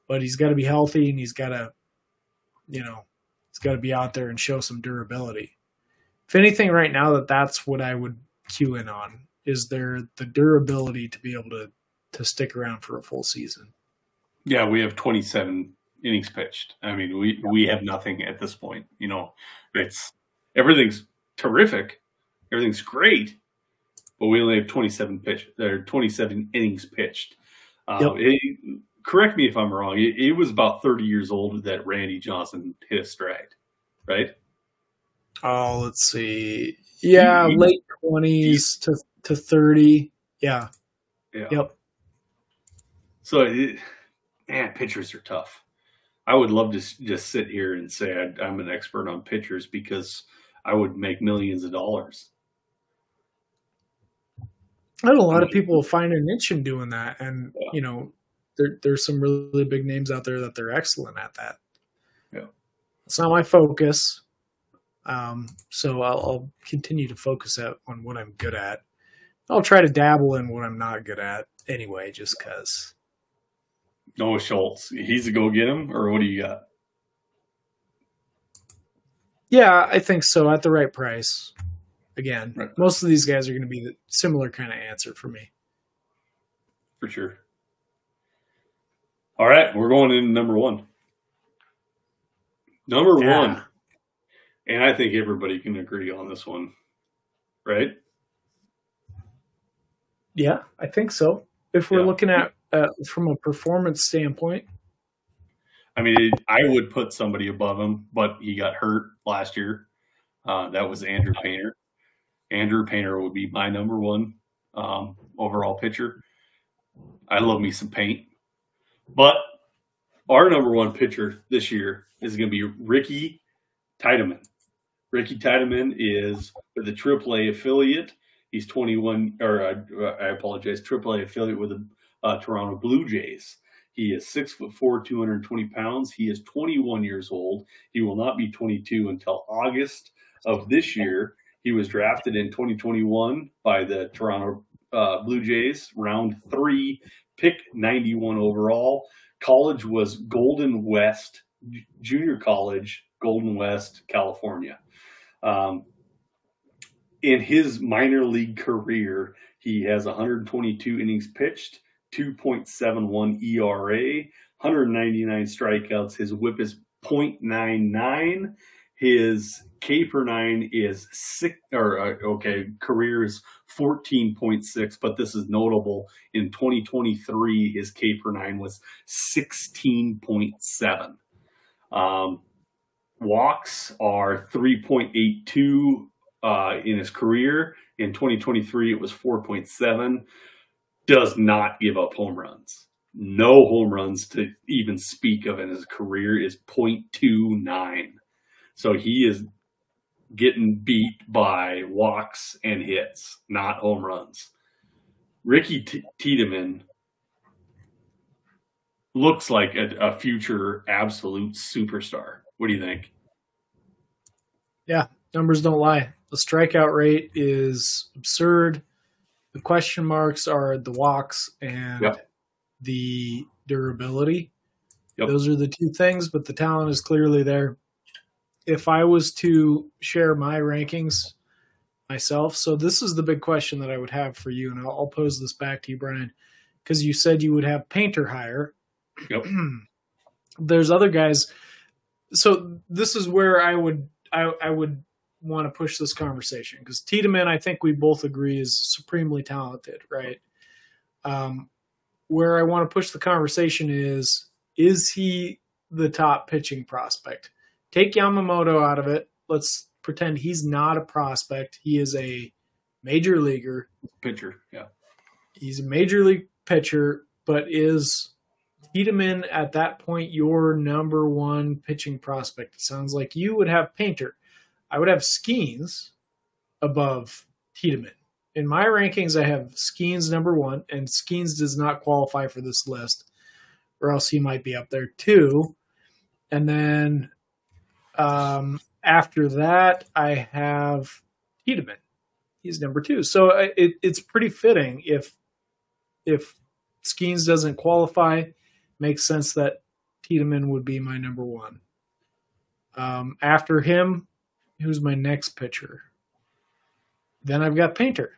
But he's got to be healthy, and he's got to be out there and show some durability. If anything, right now, that's what I would cue in on, is the durability to be able to stick around for a full season. Yeah, we have 27 innings pitched. I mean, we have nothing at this point. You know, everything's terrific, everything's great, but we only have 27 innings pitched. Yep. Correct me if I'm wrong. It was about 30 years old that Randy Johnson hit a stride, right? Oh, let's see. Yeah, late 20s to 30. Yeah. Yep. So, pitchers are tough. I would love to just sit here and say I'm an expert on pitchers because I would make millions of dollars. I know a lot of people find a niche in doing that. And, you know, there's some really big names out there that they're excellent at that. Yeah. It's not my focus. So I'll continue to focus on what I'm good at. I'll try to dabble in what I'm not good at anyway, just because. Noah Schultz, he's a go get him, or what do you got? Yeah, I think so, at the right price. Again, Right. most of these guys are going to be the similar kind of answer for me. For sure. All right, we're going into number one. Number one, and I think everybody can agree on this one, right? Yeah, I think so. If we're looking at from a performance standpoint. I mean, I would put somebody above him, but he got hurt last year. That was Andrew Painter. Andrew Painter would be my number one overall pitcher. I love me some paint. But our number one pitcher this year is going to be Ricky Tiedemann. Ricky Tiedemann is with the AAA affiliate. He's 21, or I apologize, AAA affiliate with the Toronto Blue Jays. He is 6'4", 220 pounds. He is 21 years old. He will not be 22 until August of this year. He was drafted in 2021 by the Toronto Blue Jays, round 3, pick 91 overall. College was Golden West, junior college, Golden West, California. In his minor league career, he has 122 innings pitched, 2.71 ERA, 199 strikeouts. His whip is .99. His K per nine is career is 14.6, but this is notable. In 2023, his K per nine was 16.7. Walks are 3.82 in his career. In 2023, it was 4.7. Does not give up home runs. No home runs to even speak of in his career is .29. So he is getting beat by walks and hits, not home runs. Ricky Tiedemann looks like a future absolute superstar. What do you think? Yeah, numbers don't lie. The strikeout rate is absurd. The question marks are the walks and the durability. Those are the two things, but the talent is clearly there. If I was to share my rankings myself, so this is the big question that I would have for you, and I'll pose this back to you, Brian, because you said you would have Painter higher. Yep. There's other guys. So this is where I would want to push this conversation, because Tiedemann, I think we both agree, is supremely talented, right? Where I want to push the conversation is he the top pitching prospect? Take Yamamoto out of it. Let's pretend he's not a prospect. He is a major leaguer. Pitcher, yeah. He's a major league pitcher, but is Tiedemann at that point your number one pitching prospect? It sounds like you would have Painter. I would have Skeens above Tiedemann. In my rankings, I have Skeens number one, and Skeens does not qualify for this list, or else he might be up there too. And then after that, I have Tiedemann. He's number two. So it's pretty fitting if Skeens doesn't qualify. Makes sense that Tiedemann would be my number one. After him, who's my next pitcher? Then I've got Painter.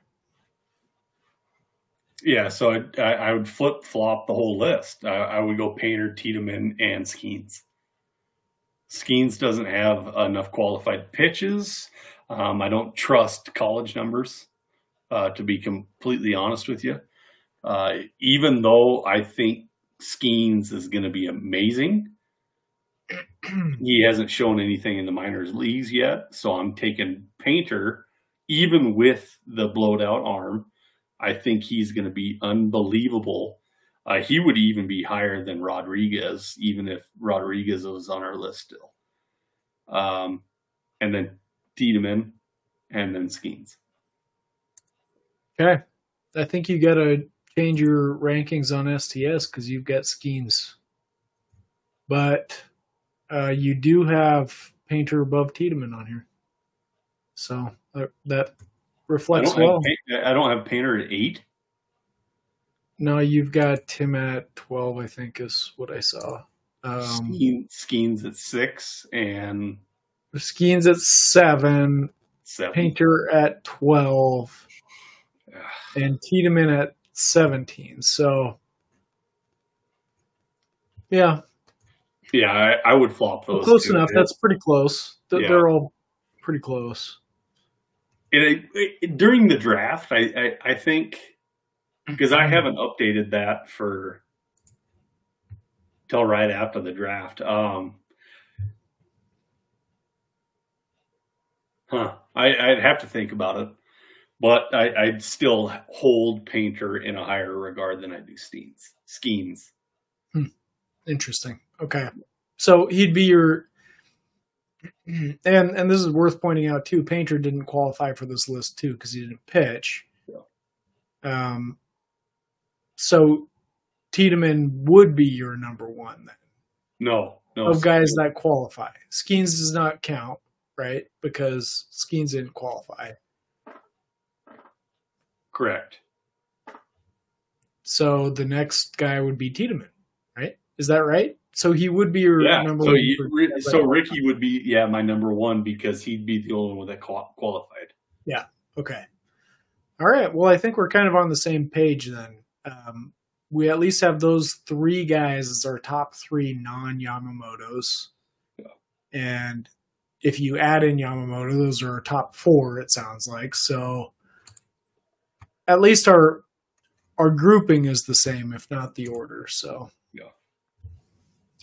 Yeah, so I would flip-flop the whole list. I would go Painter, Tiedemann, and Skeens. Skeens doesn't have enough qualified pitches. I don't trust college numbers, to be completely honest with you. Even though I think Skeens is going to be amazing, he hasn't shown anything in the minors leagues yet. So I'm taking Painter, even with the blowed out arm. I think he's going to be unbelievable. He would even be higher than Rodriguez, even if Rodriguez was on our list still. And then Tiedemann, and then Skeens. Okay. I think you got to change your rankings on STS because you've got Skeens. But you do have Painter above Tiedemann on here. So that reflects well. I don't have Painter at 8. No, you've got him at 12, I think, is what I saw. Skeens at 6, and Skeens at 7. 7. Painter at 12, and Tiedemann at 17. So, yeah. Yeah, I would flop those. Close two. enough. That's pretty close. They're all pretty close. During the draft, I think, because I haven't updated that till right after the draft. I'd have to think about it, but I'd still hold Painter in a higher regard than I do Skeens. Interesting. Okay. So he'd be your, and this is worth pointing out too, Painter didn't qualify for this list too because he didn't pitch. Yeah. So Tiedemann would be your number one then. No. Of guys that qualify. Skeens does not count, right? Because Skeens didn't qualify. Correct. So the next guy would be Tiedemann, right? Is that right? So he would be your number one. So Ricky would be, my number one because he'd be the only one that qualified. Yeah. Okay. All right. Well, I think we're kind of on the same page then. We at least have those 3 guys as our top 3 non-Yamamotos. Yeah. And if you add in Yamamoto, those are our top 4, it sounds like. So at least our grouping is the same, if not the order. So yeah.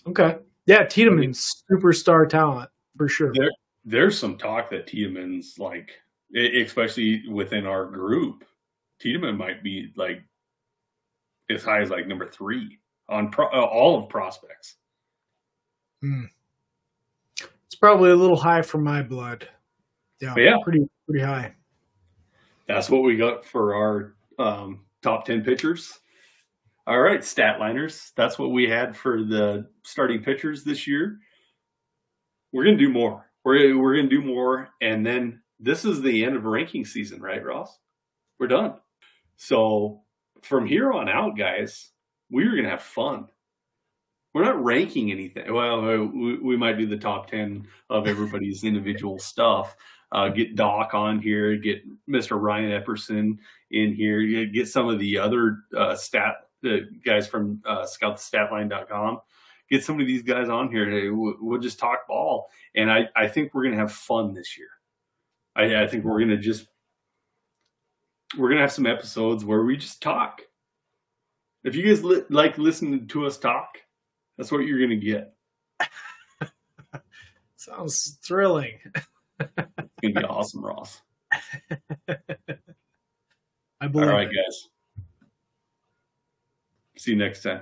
Okay. Yeah, Tiedemann's superstar talent for sure. There's some talk that Tiedemann's like, especially within our group, Tiedemann might be like as high as like number 3 on all of prospects. It's probably a little high for my blood. Yeah. Pretty high. That's what we got for our top 10 pitchers. All right, Statliners. That's what we had for the starting pitchers this year. We're going to do more. We're going to do more. And then this is the end of ranking season, right, Ross? We're done. So from here on out, guys, we're going to have fun. We're not ranking anything. Well, we might do the top 10 of everybody's individual stuff. Get Doc on here. Get Mr. Ryan Epperson in here. Get some of the other guys from scoutthestatline.com. Get some of these guys on here. We'll just talk ball. And I think we're going to have fun this year. I think we're going to have some episodes where we just talk. If you guys like listening to us talk, that's what you're going to get. Sounds thrilling. It's going to be awesome, Ross. I believe. All right, guys. See you next time.